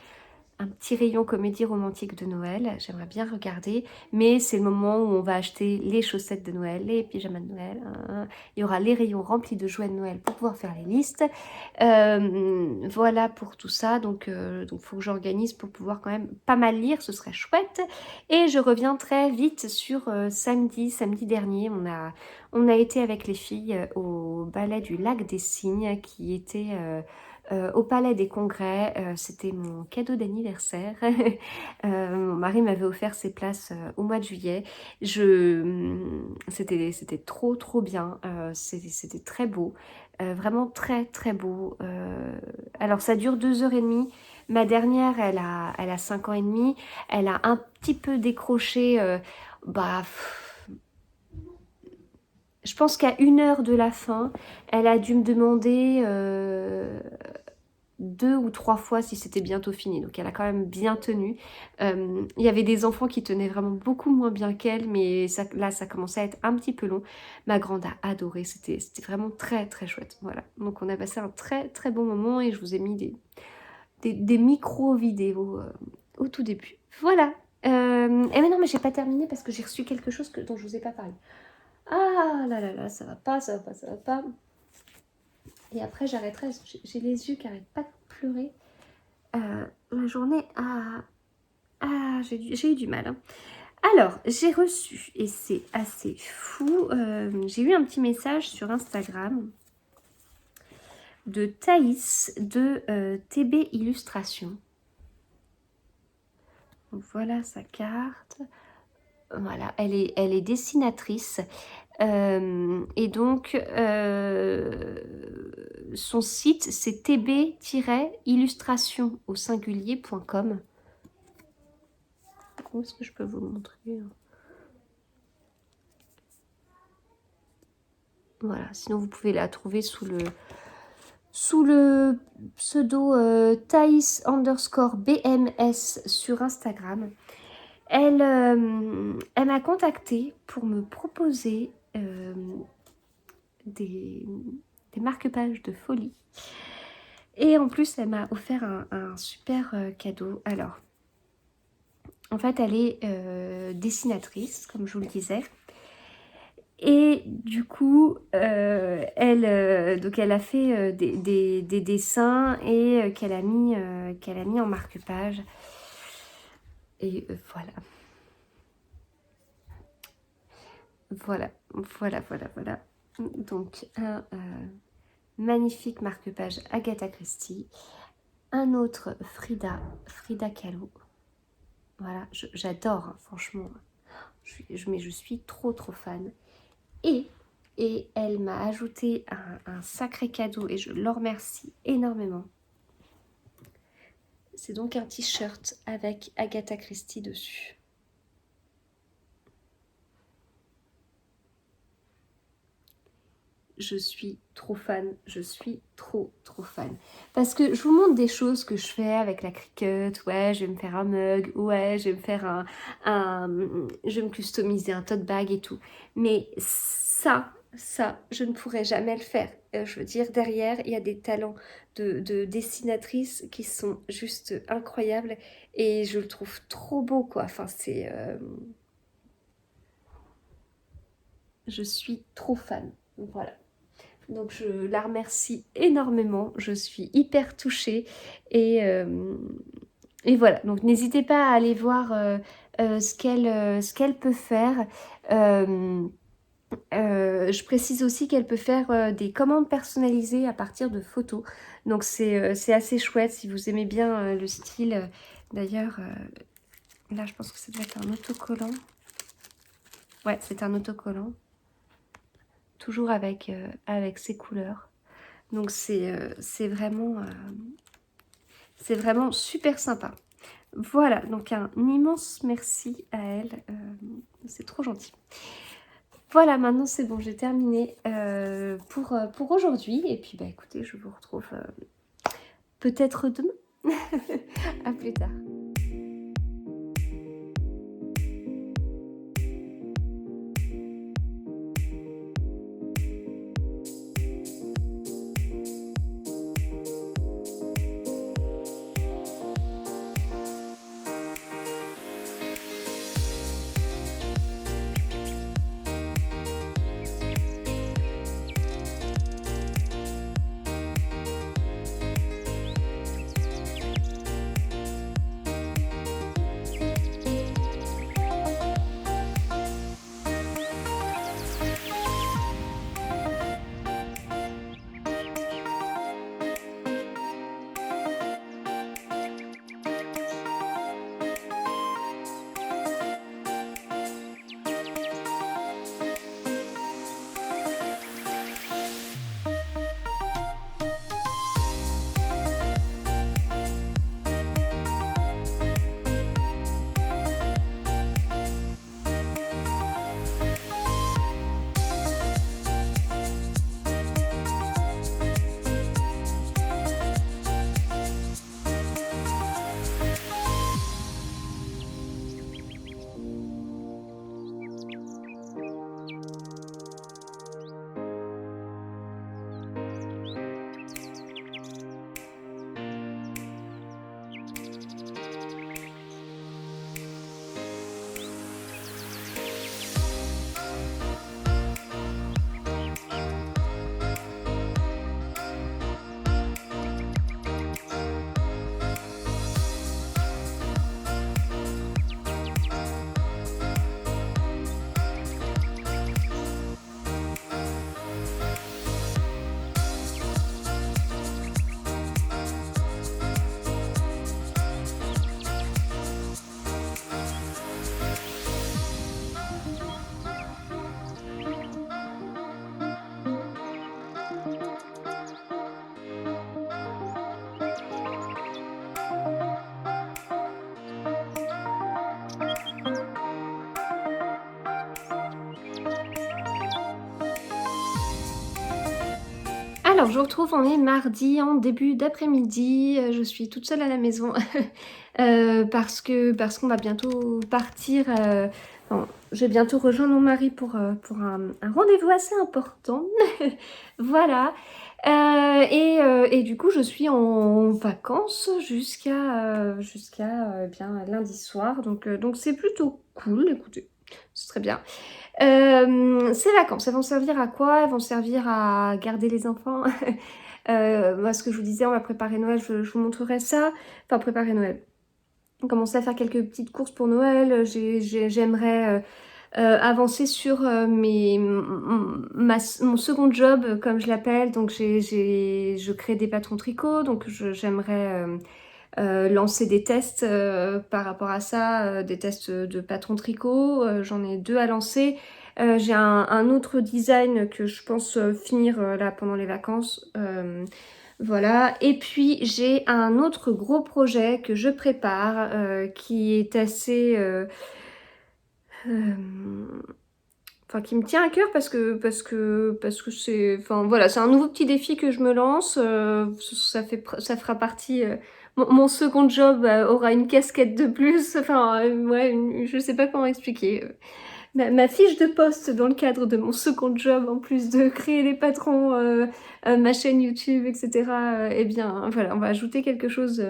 un petit rayon comédie romantique de Noël, j'aimerais bien regarder, mais c'est le moment où on va acheter les chaussettes de Noël, les pyjamas de Noël, il y aura les rayons remplis de jouets de Noël pour pouvoir faire les listes. Voilà pour tout ça, donc faut que j'organise pour pouvoir quand même pas mal lire, ce serait chouette. Et je reviens très vite sur samedi dernier, on a été avec les filles au ballet du Lac des Cygnes qui était au Palais des Congrès. C'était mon cadeau d'anniversaire. Mon mari m'avait offert ces places au mois de juillet. C'était trop trop bien. C'était très beau. Vraiment très très beau. Alors ça dure 2h30. Ma dernière, elle a 5 ans et demi. Elle a un petit peu décroché. Bah, je pense qu'à 1 heure de la fin, elle a dû me demander 2 ou 3 fois si c'était bientôt fini. Donc elle a quand même bien tenu. Il y avait des enfants qui tenaient vraiment beaucoup moins bien qu'elle, mais là ça commençait à être un petit peu long. Ma grande a adoré, c'était vraiment très très chouette. Voilà, donc on a passé un très très bon moment et je vous ai mis des micro-vidéos au tout début. Voilà. Et mais non, mais j'ai pas terminé parce que j'ai reçu quelque chose dont je vous ai pas parlé. Ah là là là, ça va pas, ça va pas, ça va pas. Et après j'arrêterai, j'ai les yeux qui arrêtent pas de pleurer. La journée j'ai eu du mal. Hein. Alors, j'ai reçu, et c'est assez fou, j'ai eu un petit message sur Instagram de Thaïs de TB Illustration. Donc voilà sa carte. Voilà, elle est dessinatrice. Et donc, son site, c'est tb-illustration au singulier.com. Où est-ce que je peux vous montrer? Voilà, sinon vous pouvez la trouver sous le pseudo Thaïs_BMS sur Instagram. Elle m'a contactée pour me proposer des marque-pages de folie. Et en plus, elle m'a offert un super cadeau. Alors, en fait, elle est dessinatrice, comme je vous le disais. Et du coup, elle a fait des dessins et qu'elle a mis en marque-page. Et voilà. Voilà. Donc, un magnifique marque-page Agatha Christie. Un autre Frida Kahlo. Voilà, j'adore, hein, franchement. Mais je suis trop fan. Et elle m'a ajouté un sacré cadeau et je l'en remercie énormément. C'est donc un t-shirt avec Agatha Christie dessus. Je suis trop fan, je suis trop fan. Parce que je vous montre des choses que je fais avec la Cricut. Ouais, je vais me faire un mug, ouais, je vais me faire je vais me customiser un tote bag et tout. Mais ça, je ne pourrais jamais le faire. Je veux dire, derrière, il y a des talents de dessinatrices qui sont juste incroyables. Et je le trouve trop beau, quoi. Enfin, c'est... Je suis trop fan. Voilà. Donc je la remercie énormément, je suis hyper touchée et voilà. Donc n'hésitez pas à aller voir ce qu'elle peut faire. Je précise aussi qu'elle peut faire des commandes personnalisées à partir de photos. Donc c'est assez chouette si vous aimez bien le style. D'ailleurs, là je pense que ça doit être un autocollant. Ouais, c'est un autocollant. Toujours avec ses couleurs. Donc c'est vraiment super sympa. Voilà, donc un immense merci à elle. C'est trop gentil. Voilà, maintenant c'est bon, j'ai terminé pour aujourd'hui. Et puis bah écoutez, je vous retrouve peut-être demain. À plus tard. Alors, je vous retrouve, on est mardi en début d'après-midi, je suis toute seule à la maison parce qu'on va bientôt partir, enfin, je vais bientôt rejoindre mon mari pour un rendez-vous assez important. Voilà, et du coup, je suis en vacances jusqu'à bien lundi soir, donc c'est plutôt cool, écoutez, c'est très bien. Ces vacances, elles vont servir à quoi? Elles vont servir à garder les enfants. Moi, ce que je vous disais, on va préparer Noël, je vous montrerai ça. Enfin, préparer Noël. Commencer à faire quelques petites courses pour Noël. J'aimerais avancer sur mon second job, comme je l'appelle. Donc, je crée des patrons tricot. Donc, j'aimerais lancer des tests par rapport à ça, des tests de patron tricot. J'en ai 2 à lancer. J'ai un autre design que je pense finir là pendant les vacances. Voilà. Et puis j'ai un autre gros projet que je prépare qui est assez... enfin, qui me tient à cœur parce que c'est, enfin voilà, c'est un nouveau petit défi que je me lance. Ça fera partie. Mon second job aura une casquette de plus. Enfin, ouais, je sais pas comment expliquer. Ma fiche de poste dans le cadre de mon second job, en plus de créer les patrons, ma chaîne YouTube, etc. Eh bien, voilà, on va ajouter quelque chose.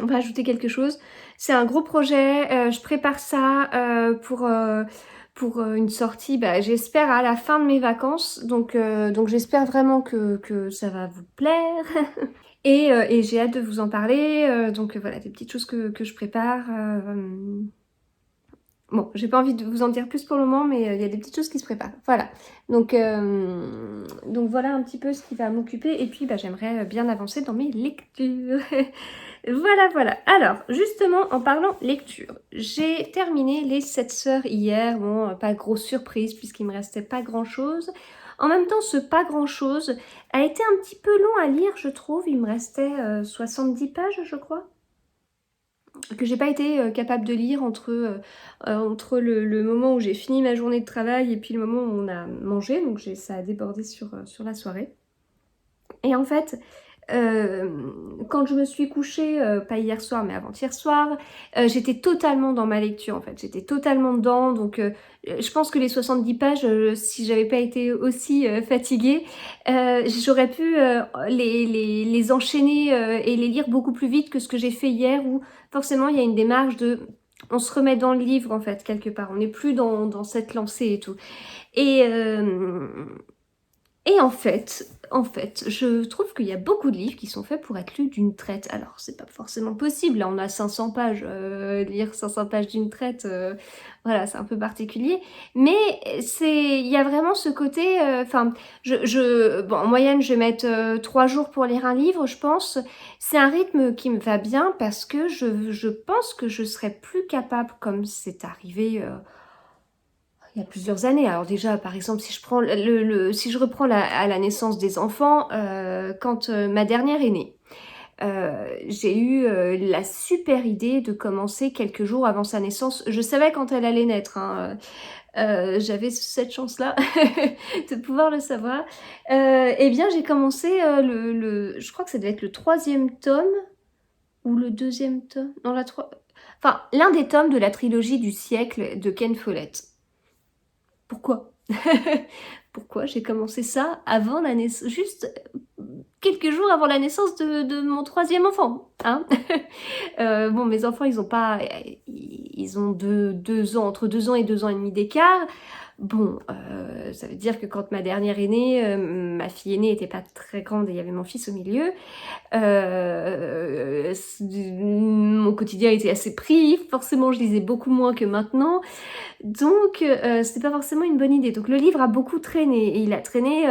On va ajouter quelque chose. C'est un gros projet. Je prépare ça pour une sortie, bah, j'espère à la fin de mes vacances. Donc j'espère vraiment que ça va vous plaire. Et j'ai hâte de vous en parler. Donc voilà, des petites choses que je prépare. Bon, j'ai pas envie de vous en dire plus pour le moment, mais il y a des petites choses qui se préparent. Voilà. Donc voilà un petit peu ce qui va m'occuper. Et puis, bah, j'aimerais bien avancer dans mes lectures. Voilà, voilà. Alors, justement, en parlant lecture, j'ai terminé les 7 sœurs hier. Bon, pas grosse surprise puisqu'il me restait pas grand-chose. En même temps, ce pas grand-chose a été un petit peu long à lire, je trouve. Il me restait 70 pages, je crois, que j'ai pas été capable de lire entre le moment où j'ai fini ma journée de travail et puis le moment où on a mangé. Donc ça a débordé sur la soirée. Et en fait, quand je me suis couchée, pas hier soir mais avant-hier soir, j'étais totalement dans ma lecture en fait. J'étais totalement dedans, donc je pense que les 70 pages, si j'avais pas été aussi fatiguée, j'aurais pu les enchaîner et les lire beaucoup plus vite que ce que j'ai fait hier, où forcément il y a une démarche de... On se remet dans le livre en fait, quelque part. On n'est plus dans cette lancée et tout. Et, euh, et en fait, je trouve qu'il y a beaucoup de livres qui sont faits pour être lus d'une traite. Alors, c'est pas forcément possible. Là, on a 500 pages. Lire 500 pages d'une traite, voilà, c'est un peu particulier. Mais il y a vraiment ce côté... Enfin, bon, en moyenne, je vais mettre 3 jours pour lire un livre, je pense. C'est un rythme qui me va bien parce que je pense que je serais plus capable, comme c'est arrivé... il y a plusieurs années. Alors déjà, par exemple, si je prends si je reprends à la naissance des enfants, quand ma dernière est née, j'ai eu la super idée de commencer quelques jours avant sa naissance. Je savais quand elle allait naître, hein, j'avais cette chance-là de pouvoir le savoir. Eh bien, j'ai commencé je crois que ça devait être le 3e tome ou le 2e tome. Non, enfin, l'un des tomes de la trilogie du siècle de Ken Follett. Pourquoi? Pourquoi j'ai commencé ça avant la naissance, juste quelques jours avant la naissance de mon 3e enfant, hein. Bon, mes enfants, ils ont deux ans, entre 2 ans et 2 ans et demi d'écart. Bon, ça veut dire que quand ma dernière est née, ma fille aînée n'était pas très grande et il y avait mon fils au milieu. Mon quotidien était assez pris, forcément je lisais beaucoup moins que maintenant. Donc, c'était pas forcément une bonne idée. Donc, le livre a beaucoup traîné. Et il a traîné...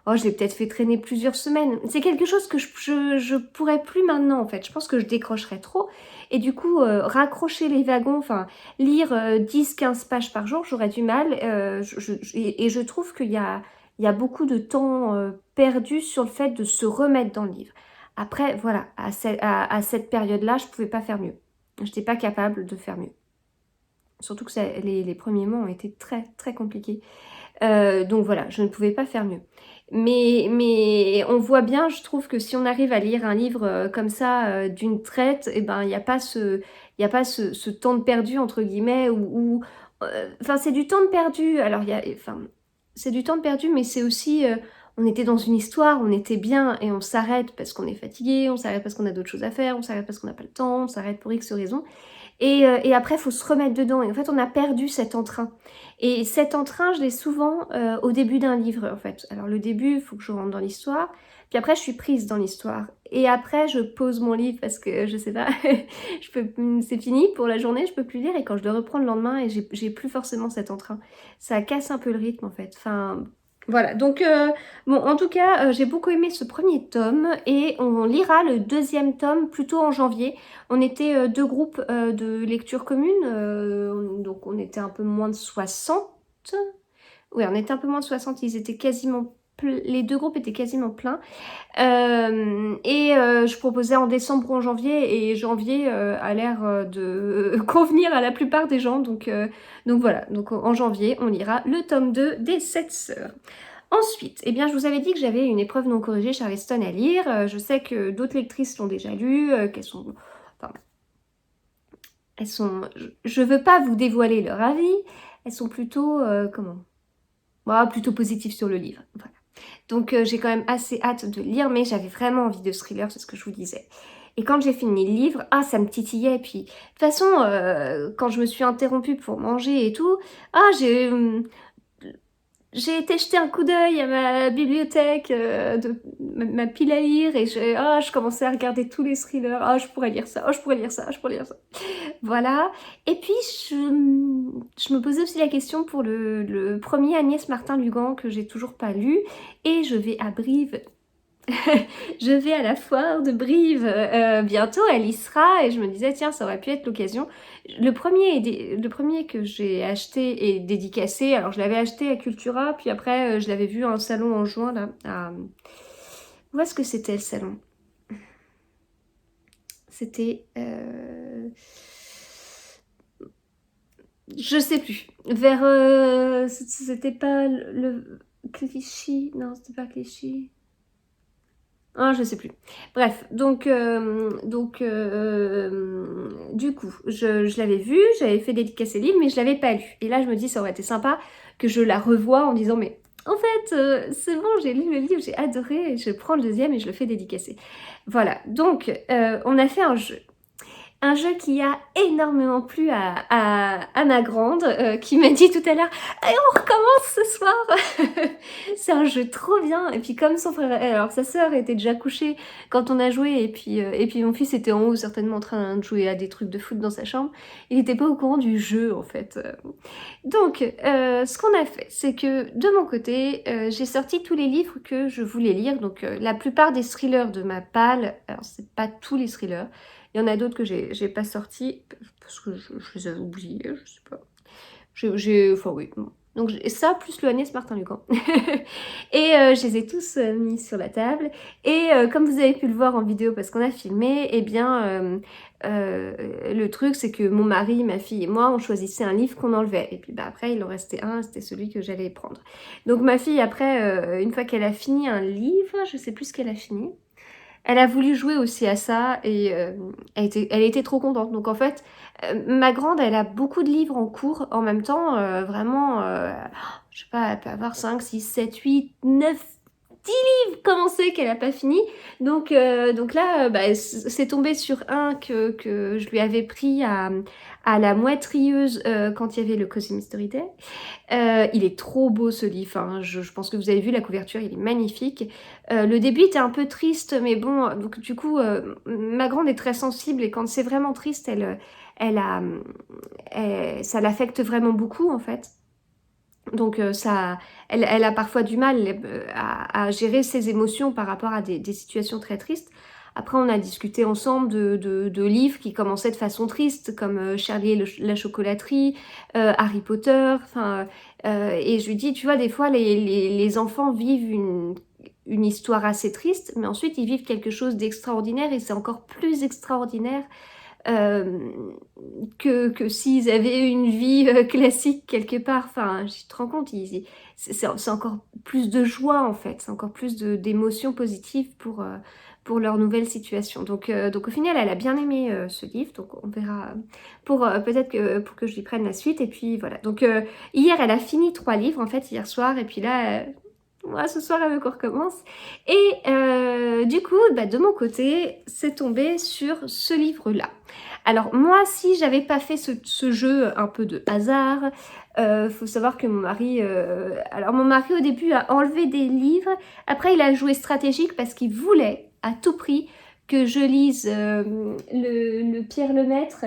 oh, je l'ai peut-être fait traîner plusieurs semaines. C'est quelque chose que je pourrais plus maintenant, en fait. Je pense que je décrocherais trop. Et du coup, raccrocher les wagons, enfin, lire 10-15 pages par jour, j'aurais du mal. Et je trouve qu'il y a beaucoup de temps perdu sur le fait de se remettre dans le livre. Après, voilà, à cette période-là, je pouvais pas faire mieux. Je n'étais pas capable de faire mieux. Surtout que les premiers mois ont été très très compliqués. Donc voilà, je ne pouvais pas faire mieux. Mais on voit bien, je trouve que si on arrive à lire un livre, comme ça, d'une traite, et ben, il y a pas ce «temps de perdu» entre guillemets enfin, c'est du temps de perdu. Alors il y a enfin, c'est du temps de perdu, mais c'est aussi, on était dans une histoire, on était bien et on s'arrête parce qu'on est fatigué, on s'arrête parce qu'on a d'autres choses à faire, on s'arrête parce qu'on n'a pas le temps, on s'arrête pour X raisons. Et après, il faut se remettre dedans et en fait, on a perdu cet entrain et cet entrain, je l'ai souvent, au début d'un livre, en fait. Alors le début, il faut que je rentre dans l'histoire, puis après je suis prise dans l'histoire et après je pose mon livre parce que je sais pas, je peux c'est fini pour la journée, je peux plus lire et quand je le reprends le lendemain et j'ai plus forcément cet entrain. Ça casse un peu le rythme, en fait. Enfin, voilà, donc bon, en tout cas, j'ai beaucoup aimé ce premier tome et on lira le deuxième tome plutôt en janvier. On était 2 groupes, de lecture commune, donc on était un peu moins de 60. Ouais, on était un peu moins de 60, ils étaient quasiment les 2 groupes étaient quasiment pleins. Je proposais en décembre ou en janvier et janvier, a l'air, de convenir à la plupart des gens donc voilà. Donc en janvier, on lira le tome 2 des 7 sœurs. Ensuite, eh bien, je vous avais dit que j'avais une épreuve non corrigée Charleston à lire. Je sais que d'autres lectrices l'ont déjà lu, qu'elles sont... Enfin, elles sont... Je veux pas vous dévoiler leur avis. Elles sont plutôt... comment? Bah, plutôt positives sur le livre. Voilà. Donc, j'ai quand même assez hâte de le lire, mais j'avais vraiment envie de ce thriller, c'est ce que je vous disais. Et quand j'ai fini le livre, ah, ça me titillait. Et puis, de toute façon, quand je me suis interrompue pour manger et tout, ah, j'ai été jeter un coup d'œil à ma bibliothèque, ma pile à lire et je commençais à regarder tous les thrillers. Ah, je pourrais lire ça, oh, je pourrais lire ça, je pourrais lire ça. Voilà. Et puis, je me posais aussi la question pour le premier Agnès Martin-Lugan que j'ai toujours pas lu. Et je vais à Brive. Je vais à la foire de Brive bientôt, elle y sera et je me disais tiens ça aurait pu être l'occasion. Le premier que j'ai acheté et dédicacé, alors je l'avais acheté à Cultura, puis après je l'avais vu à un salon en juin là. Où est-ce que c'était le salon? C'était... Je sais plus. Vers... C'était pas le Clichy? Non, c'était pas Clichy. Ah, je sais plus. Bref, du coup, je l'avais vu, j'avais fait dédicacer le livre, mais je l'avais pas lu. Et là, je me dis, ça aurait été sympa que je la revoie en disant, mais en fait, c'est bon, j'ai lu le livre, j'ai adoré, et je prends le deuxième et je le fais dédicacer. Voilà, donc, on a fait un jeu. Un jeu qui a énormément plu à ma grande, qui m'a dit tout à l'heure «Allez, on recommence ce soir!» C'est un jeu trop bien. Et puis comme son frère, alors sa sœur était déjà couchée quand on a joué, et puis mon fils était en haut certainement en train de jouer à des trucs de foot dans sa chambre. Il n'était pas au courant du jeu en fait. Donc ce qu'on a fait, c'est que de mon côté, j'ai sorti tous les livres que je voulais lire. Donc la plupart des thrillers de ma palle, alors c'est pas tous les thrillers, il y en a d'autres que j'ai pas sortis parce que je les avais oubliés, je sais pas. Enfin oui. Bon. Donc ça, plus le Agnès Martin-Lugan. Et je les ai tous mis sur la table. Et comme vous avez pu le voir en vidéo parce qu'on a filmé, eh bien, le truc c'est que mon mari, ma fille et moi, on choisissait un livre qu'on enlevait. Et puis bah, après, il en restait un, c'était celui que j'allais prendre. Donc ma fille, après, une fois qu'elle a fini un livre, je sais plus ce qu'elle a fini, elle a voulu jouer aussi à ça et elle était trop contente. Donc en fait, ma grande, elle a beaucoup de livres en cours en même temps, vraiment, je sais pas, elle peut avoir 5, 6, 7, 8, 9, 10 livres commencés qu'elle a pas fini. Donc là, bah, c'est tombé sur un que je lui avais pris à la Moitrieuse quand il y avait le Cozy Mystery Day. Il est trop beau ce livre, hein. Je pense que vous avez vu la couverture, il est magnifique. Le début était un peu triste, mais bon, donc du coup, ma grande est très sensible et quand c'est vraiment triste, ça l'affecte vraiment beaucoup en fait. Donc elle a parfois du mal à gérer ses émotions par rapport à des situations très tristes. Après, on a discuté ensemble de livres qui commençaient de façon triste, comme Charlie et la chocolaterie, Harry Potter, et je lui dis, tu vois, des fois, les enfants vivent une histoire assez triste, mais ensuite, ils vivent quelque chose d'extraordinaire, et c'est encore plus extraordinaire que s'ils avaient une vie classique quelque part, enfin, tu te rends compte, c'est encore plus de joie en fait, c'est encore plus d'émotions positives pour leur nouvelle situation. Donc au final, elle a bien aimé ce livre, donc on verra pour peut-être que pour que je lui prenne la suite. Et puis voilà. Donc hier, elle a fini 3 livres en fait hier soir, et puis là, moi ce soir, elle veut qu'on recommence. Et du coup, bah, de mon côté, c'est tombé sur ce livre-là. Alors moi, si j'avais pas fait ce jeu un peu de hasard, faut savoir que mon mari... alors mon mari au début a enlevé des livres, après il a joué stratégique parce qu'il voulait à tout prix que je lise le Pierre Lemaître.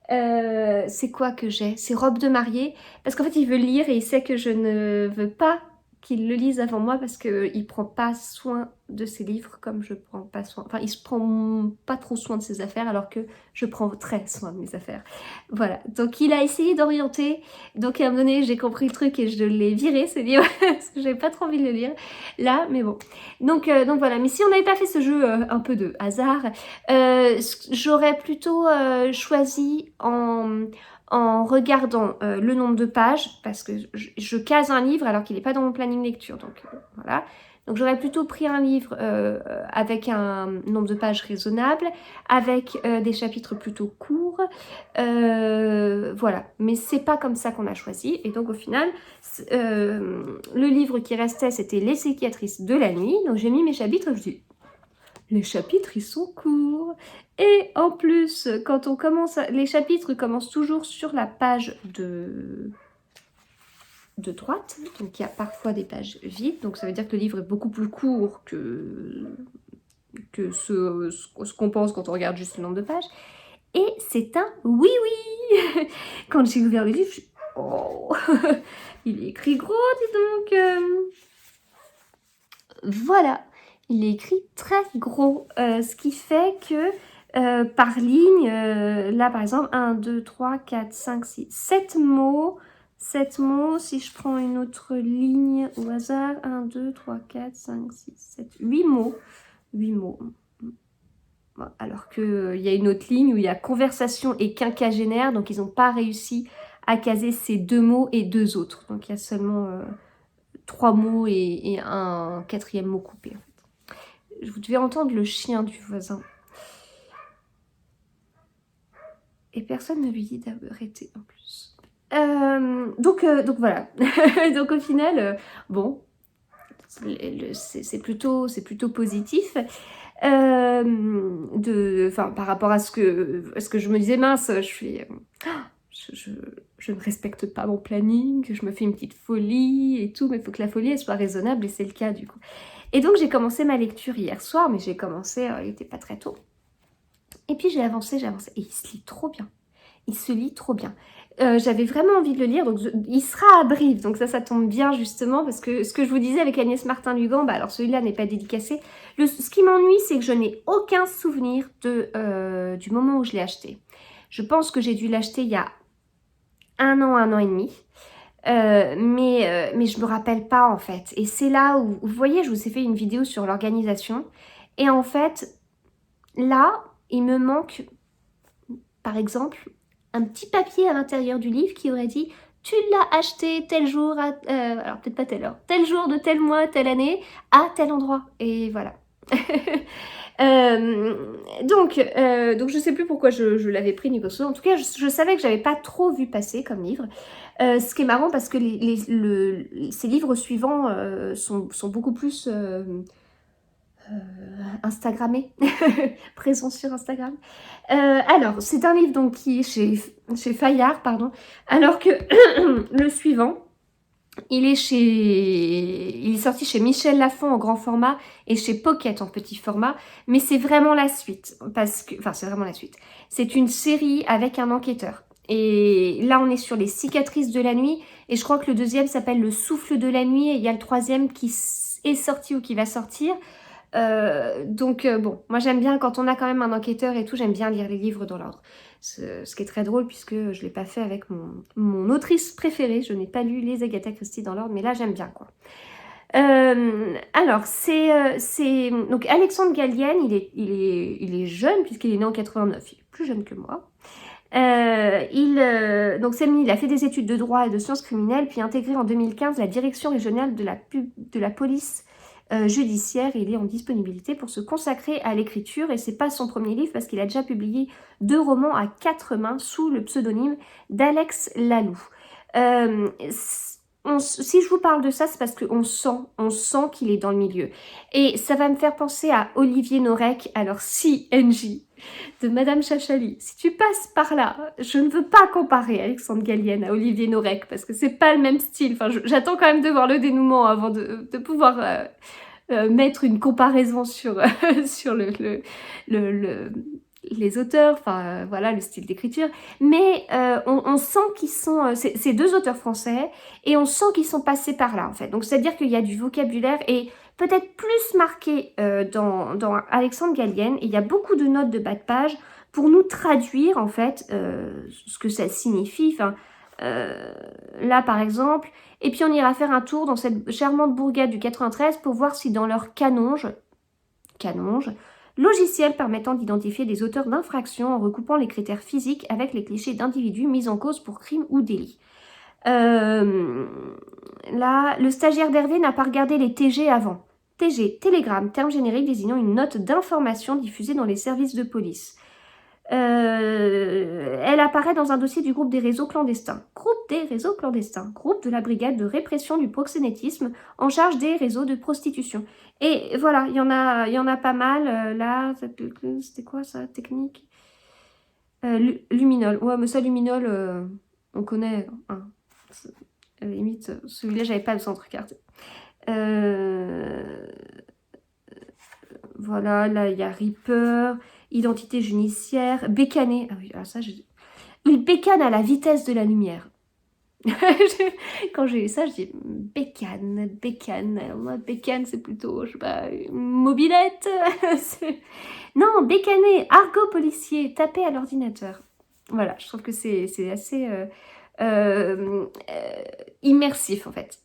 C'est quoi que j'ai? C'est Robe de mariée. Parce qu'en fait il veut lire et il sait que je ne veux pas qu'il le lise avant moi parce qu'il prend pas soin de ses livres comme je prends pas soin. Enfin, il se prend pas trop soin de ses affaires alors que je prends très soin de mes affaires. Voilà. Donc il a essayé d'orienter. Donc à un moment donné, j'ai compris le truc et je l'ai viré ce livre parce que j'avais pas trop envie de le lire là, mais bon. Donc voilà. Mais si on n'avait pas fait ce jeu un peu de hasard, j'aurais plutôt choisi en regardant le nombre de pages, parce que je case un livre alors qu'il n'est pas dans mon planning lecture, donc voilà. Donc j'aurais plutôt pris un livre avec un nombre de pages raisonnable, avec des chapitres plutôt courts, voilà. Mais c'est pas comme ça qu'on a choisi, et donc au final, le livre qui restait, c'était Les cicatrices de la nuit, donc j'ai mis mes chapitres, je dis... Les chapitres, ils sont courts. Et en plus, quand on commence, les chapitres commencent toujours sur la page de droite. Donc il y a parfois des pages vides. Donc ça veut dire que le livre est beaucoup plus court que ce qu'on pense quand on regarde juste le nombre de pages. Et c'est un oui-oui. Quand j'ai ouvert le livre, je suis... Oh, il est écrit gros, dis donc. Voilà. Il est écrit très gros, ce qui fait que par ligne, là par exemple, 1, 2, 3, 4, 5, 6, 7 mots. 7 mots, si je prends une autre ligne au hasard, 1, 2, 3, 4, 5, 6, 7, 8 mots. 8 mots. Bon, alors qu'il y a une autre ligne où il y a conversation et quinquagénaire, donc ils n'ont pas réussi à caser ces 2 mots et 2 autres. Donc il y a seulement 3 mots et un 4e mot coupé. Vous devez entendre le chien du voisin. Et personne ne lui dit d'arrêter en plus. Donc voilà. Donc au final, bon, c'est plutôt positif. Par rapport à ce que je me disais, mince, je ne respecte pas mon planning, je me fais une petite folie et tout, mais il faut que la folie elle soit raisonnable, et c'est le cas du coup. Et donc j'ai commencé ma lecture hier soir, mais j'ai commencé, il n'était pas très tôt. Et puis j'ai avancé, et il se lit trop bien. Il se lit trop bien. J'avais vraiment envie de le lire, donc il sera à Brive, donc ça tombe bien justement, parce que ce que je vous disais avec Agnès Martin-Lugan, bah alors celui-là n'est pas dédicacé. Ce qui m'ennuie, c'est que je n'ai aucun souvenir du moment où je l'ai acheté. Je pense que j'ai dû l'acheter il y a 1 an et demi. Mais je me rappelle pas en fait. Et c'est là où, vous voyez, je vous ai fait une vidéo sur l'organisation. Et en fait, là, il me manque, par exemple, un petit papier à l'intérieur du livre qui aurait dit « Tu l'as acheté tel jour, alors peut-être pas telle heure, tel jour de tel mois, telle année, à tel endroit. » Et voilà. Donc je sais plus pourquoi je l'avais pris ni quoi que ce soit. En tout cas, je savais que j'avais pas trop vu passer comme livre. Ce qui est marrant parce que ces livres suivants sont beaucoup plus Instagrammés, présents sur Instagram. Alors, c'est un livre donc qui est chez Fayard, pardon, alors que le suivant, il est sorti chez Michel Lafon en grand format et chez Pocket en petit format, mais c'est vraiment la suite, c'est vraiment la suite. C'est une série avec un enquêteur. Et là, on est sur les cicatrices de la nuit, et je crois que le deuxième s'appelle Le souffle de la nuit, et il y a le troisième qui est sorti ou qui va sortir. Bon, moi j'aime bien quand on a quand même un enquêteur et tout, j'aime bien lire les livres dans l'ordre. Ce qui est très drôle puisque je ne l'ai pas fait avec mon autrice préférée, je n'ai pas lu les Agatha Christie dans l'ordre, mais là j'aime bien quoi. Alors, donc Alexandre Gallienne, il est jeune, puisqu'il est né en 89, il est plus jeune que moi. Donc il a fait des études de droit et de sciences criminelles, puis intégré en 2015 la direction régionale de la police judiciaire. Il est en disponibilité pour se consacrer à l'écriture, et c'est pas son premier livre parce qu'il a déjà publié 2 romans à 4 mains sous le pseudonyme d'Alex Lalou. Si je vous parle de ça, c'est parce qu'on sent qu'il est dans le milieu. Et ça va me faire penser à Olivier Norek, alors si NJ, de Madame Chachali. Si tu passes par là, je ne veux pas comparer Alexandre Gallienne à Olivier Norek, parce que c'est pas le même style. Enfin, j'attends quand même de voir le dénouement avant de pouvoir mettre une comparaison sur, sur les auteurs, enfin voilà, le style d'écriture. Mais on sent qu'ils sont... c'est 2 auteurs français, et on sent qu'ils sont passés par là, en fait. Donc, c'est-à-dire qu'il y a du vocabulaire, et peut-être plus marqué dans Alexandre Gallienne, et il y a beaucoup de notes de bas de page pour nous traduire, en fait, ce que ça signifie. Enfin, là, par exemple, et puis on ira faire un tour dans cette charmante bourgade du 93 pour voir si dans leur canonge, logiciel permettant d'identifier des auteurs d'infractions en recoupant les critères physiques avec les clichés d'individus mis en cause pour crime ou délit. Là, le stagiaire d'Hervé n'a pas regardé les TG avant. TG, télégramme, terme générique désignant une note d'information diffusée dans les services de police. Elle apparaît dans un dossier du groupe des réseaux clandestins. Groupe des réseaux clandestins. Groupe de la brigade de répression du proxénétisme en charge des réseaux de prostitution. Et voilà, il y en a pas mal. Là, c'était quoi ça, technique Luminol. Ouais, mais ça, Luminol, on connaît. Hein. À la limite, celui-là, j'avais pas besoin de regarder. Voilà, là, il y a Reaper, identité judiciaire, bécané. Ah oui, alors ça, il bécane à la vitesse de la lumière. Quand j'ai lu ça, je dis bécane. Alors moi, bécane, c'est plutôt, je sais pas, mobilette. Non, bécané, argot policier, tapé à l'ordinateur. Voilà, je trouve que c'est assez immersif, en fait.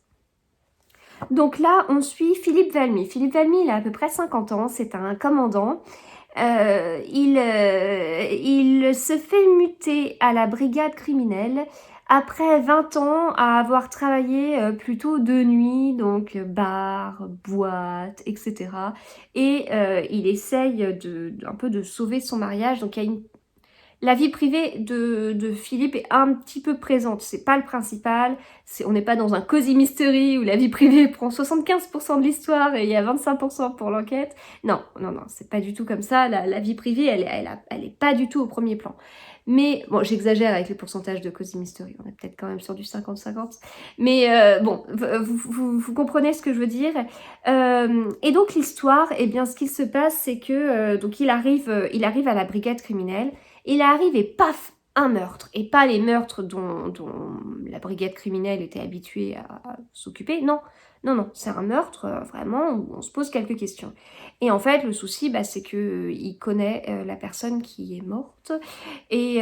Donc là, on suit Philippe Valmy. Philippe Valmy, il a à peu près 50 ans, c'est un commandant. Il se fait muter à la brigade criminelle après 20 ans à avoir travaillé plutôt de nuit, donc bar, boîte, etc. Et il essaye un peu de sauver son mariage. Donc il y a la vie privée de Philippe est un petit peu présente, c'est pas le principal, on n'est pas dans un cosy mystery où la vie privée prend 75% de l'histoire et il y a 25% pour l'enquête. Non, c'est pas du tout comme ça, la vie privée, elle est pas du tout au premier plan. Mais, bon, j'exagère avec les pourcentages de cosy mystery, on est peut-être quand même sur du 50-50, mais bon, vous comprenez ce que je veux dire. Et donc l'histoire, eh bien ce qu'il se passe, c'est que donc il arrive à la brigade criminelle. Il arrive et paf, un meurtre. Et pas les meurtres dont la brigade criminelle était habituée à s'occuper. Non, c'est un meurtre vraiment où on se pose quelques questions. Et en fait, le souci, c'est qu'il connaît la personne qui est morte. Et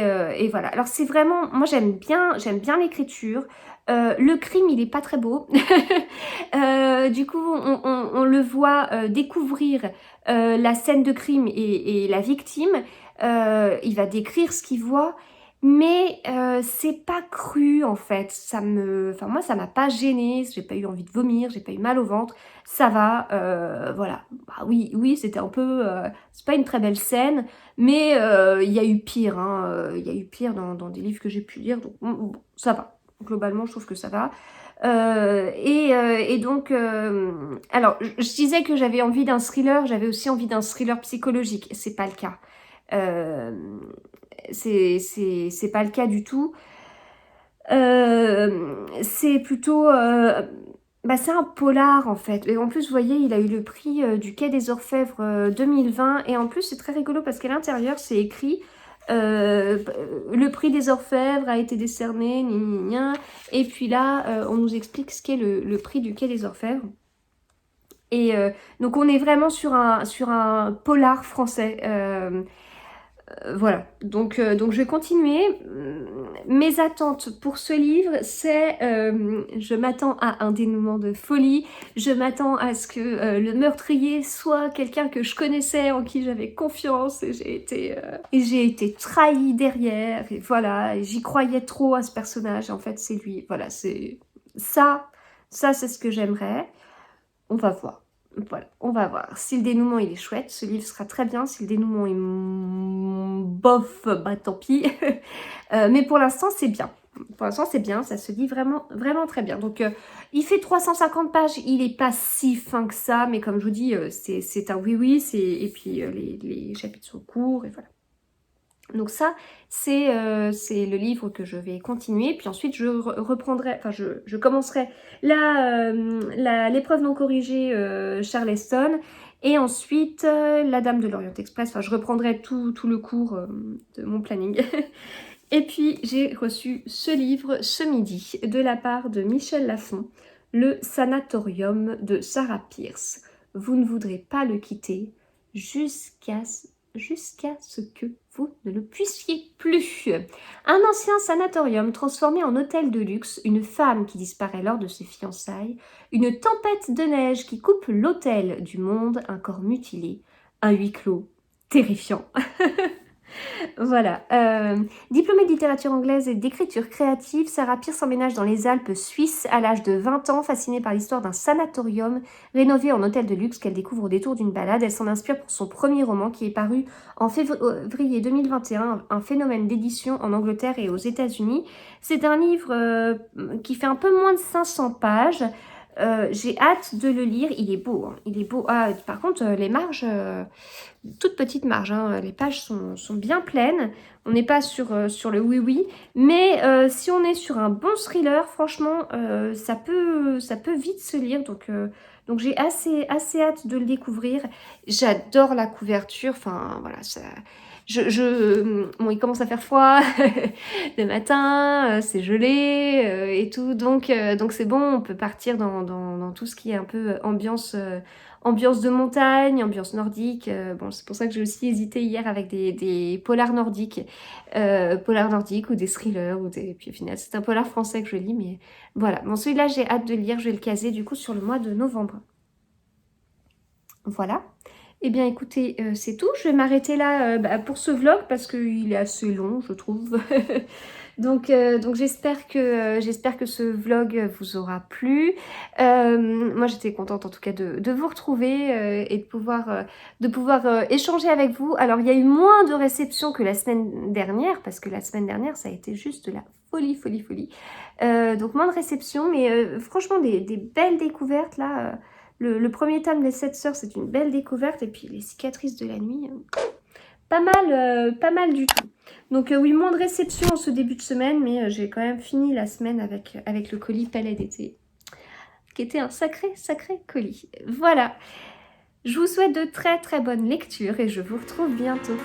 voilà. Alors c'est vraiment, moi j'aime bien l'écriture. Le crime, il est pas très beau. Du coup, on le voit découvrir la scène de crime et la victime. Il va décrire ce qu'il voit, mais c'est pas cru en fait. Moi, ça m'a pas gênée, j'ai pas eu envie de vomir, j'ai pas eu mal au ventre, ça va, voilà. Oui, c'était un peu, c'est pas une très belle scène, mais il y a eu pire, hein, il y a eu pire dans des livres que j'ai pu lire, donc bon, ça va. Globalement, je trouve que ça va. Et donc, alors, je disais que j'avais envie d'un thriller, j'avais aussi envie d'un thriller psychologique. C'est pas le cas. C'est pas le cas du tout. C'est plutôt... c'est un polar en fait. Et en plus, vous voyez, il a eu le prix du Quai des Orfèvres 2020. Et en plus, c'est très rigolo parce qu'à l'intérieur, c'est écrit... le prix des Orfèvres a été décerné, et puis là, on nous explique ce qu'est le prix du Quai des Orfèvres. Et donc, on est vraiment sur un polar français. Voilà, donc je vais continuer. Mes attentes pour ce livre, c'est, je m'attends à un dénouement de folie, je m'attends à ce que le meurtrier soit quelqu'un que je connaissais, en qui j'avais confiance, et j'ai été trahie derrière, et voilà, et j'y croyais trop à ce personnage, en fait c'est lui, voilà, c'est ça c'est ce que j'aimerais. On va voir. Voilà, on va voir. Si le dénouement il est chouette, ce livre sera très bien. Si le dénouement est bof, bah tant pis. Mais pour l'instant, c'est bien. Pour l'instant, c'est bien. Ça se lit vraiment, vraiment très bien. Donc, il fait 350 pages. Il n'est pas si fin que ça. Mais comme je vous dis, c'est un oui-oui. Et puis, les chapitres sont courts. Et voilà. Donc ça, c'est le livre que je vais continuer. Puis ensuite, je reprendrai, enfin, je commencerai l'épreuve non corrigée Charleston. Et ensuite, La Dame de l'Orient Express. Enfin, je reprendrai tout le cours de mon planning. Et puis, j'ai reçu ce livre ce midi de la part de Michel Lafon, Le Sanatorium de Sarah Pearce. Vous ne voudrez pas le quitter jusqu'à ce que vous ne le puissiez plus. Un ancien sanatorium transformé en hôtel de luxe, une femme qui disparaît lors de ses fiançailles, une tempête de neige qui coupe l'hôtel du monde, un corps mutilé, un huis clos terrifiant. Voilà. Diplômée de littérature anglaise et d'écriture créative, Sarah Pearce emménage dans les Alpes suisses à l'âge de 20 ans, fascinée par l'histoire d'un sanatorium rénové en hôtel de luxe qu'elle découvre au détour d'une balade. Elle s'en inspire pour son premier roman qui est paru en février 2021, un phénomène d'édition en Angleterre et aux États-Unis. C'est un livre qui fait un peu moins de 500 pages. J'ai hâte de le lire. Il est beau, hein. Il est beau. Ah, par contre, les marges... toute petite marge, hein. Les pages sont bien pleines, on n'est pas sur le oui-oui, mais si on est sur un bon thriller, franchement, ça peut vite se lire, donc j'ai assez hâte de le découvrir. J'adore la couverture, enfin voilà, ça... Bon, il commence à faire froid le matin, c'est gelé et tout, donc c'est bon, on peut partir dans tout ce qui est un peu ambiance de montagne, ambiance nordique. Bon, c'est pour ça que j'ai aussi hésité hier avec des polars nordiques, ou des thrillers, puis au final, c'est un polar français que je lis, mais voilà. Bon, celui-là, j'ai hâte de le lire, je vais le caser du coup sur le mois de novembre. Voilà. Eh bien, écoutez, c'est tout. Je vais m'arrêter là pour ce vlog parce qu'il est assez long, je trouve. Donc j'espère que ce vlog vous aura plu. Moi, j'étais contente en tout cas de vous retrouver et de pouvoir échanger avec vous. Alors, il y a eu moins de réceptions que la semaine dernière parce que la semaine dernière, ça a été juste la folie. Donc, moins de réceptions, mais franchement, des belles découvertes là. Le premier tome des 7 sœurs, c'est une belle découverte. Et puis les cicatrices de la nuit, pas mal du tout. Donc oui, moins de réception en ce début de semaine, mais j'ai quand même fini la semaine avec le colis Palais d'été, qui était un sacré colis. Voilà, je vous souhaite de très bonnes lectures et je vous retrouve bientôt.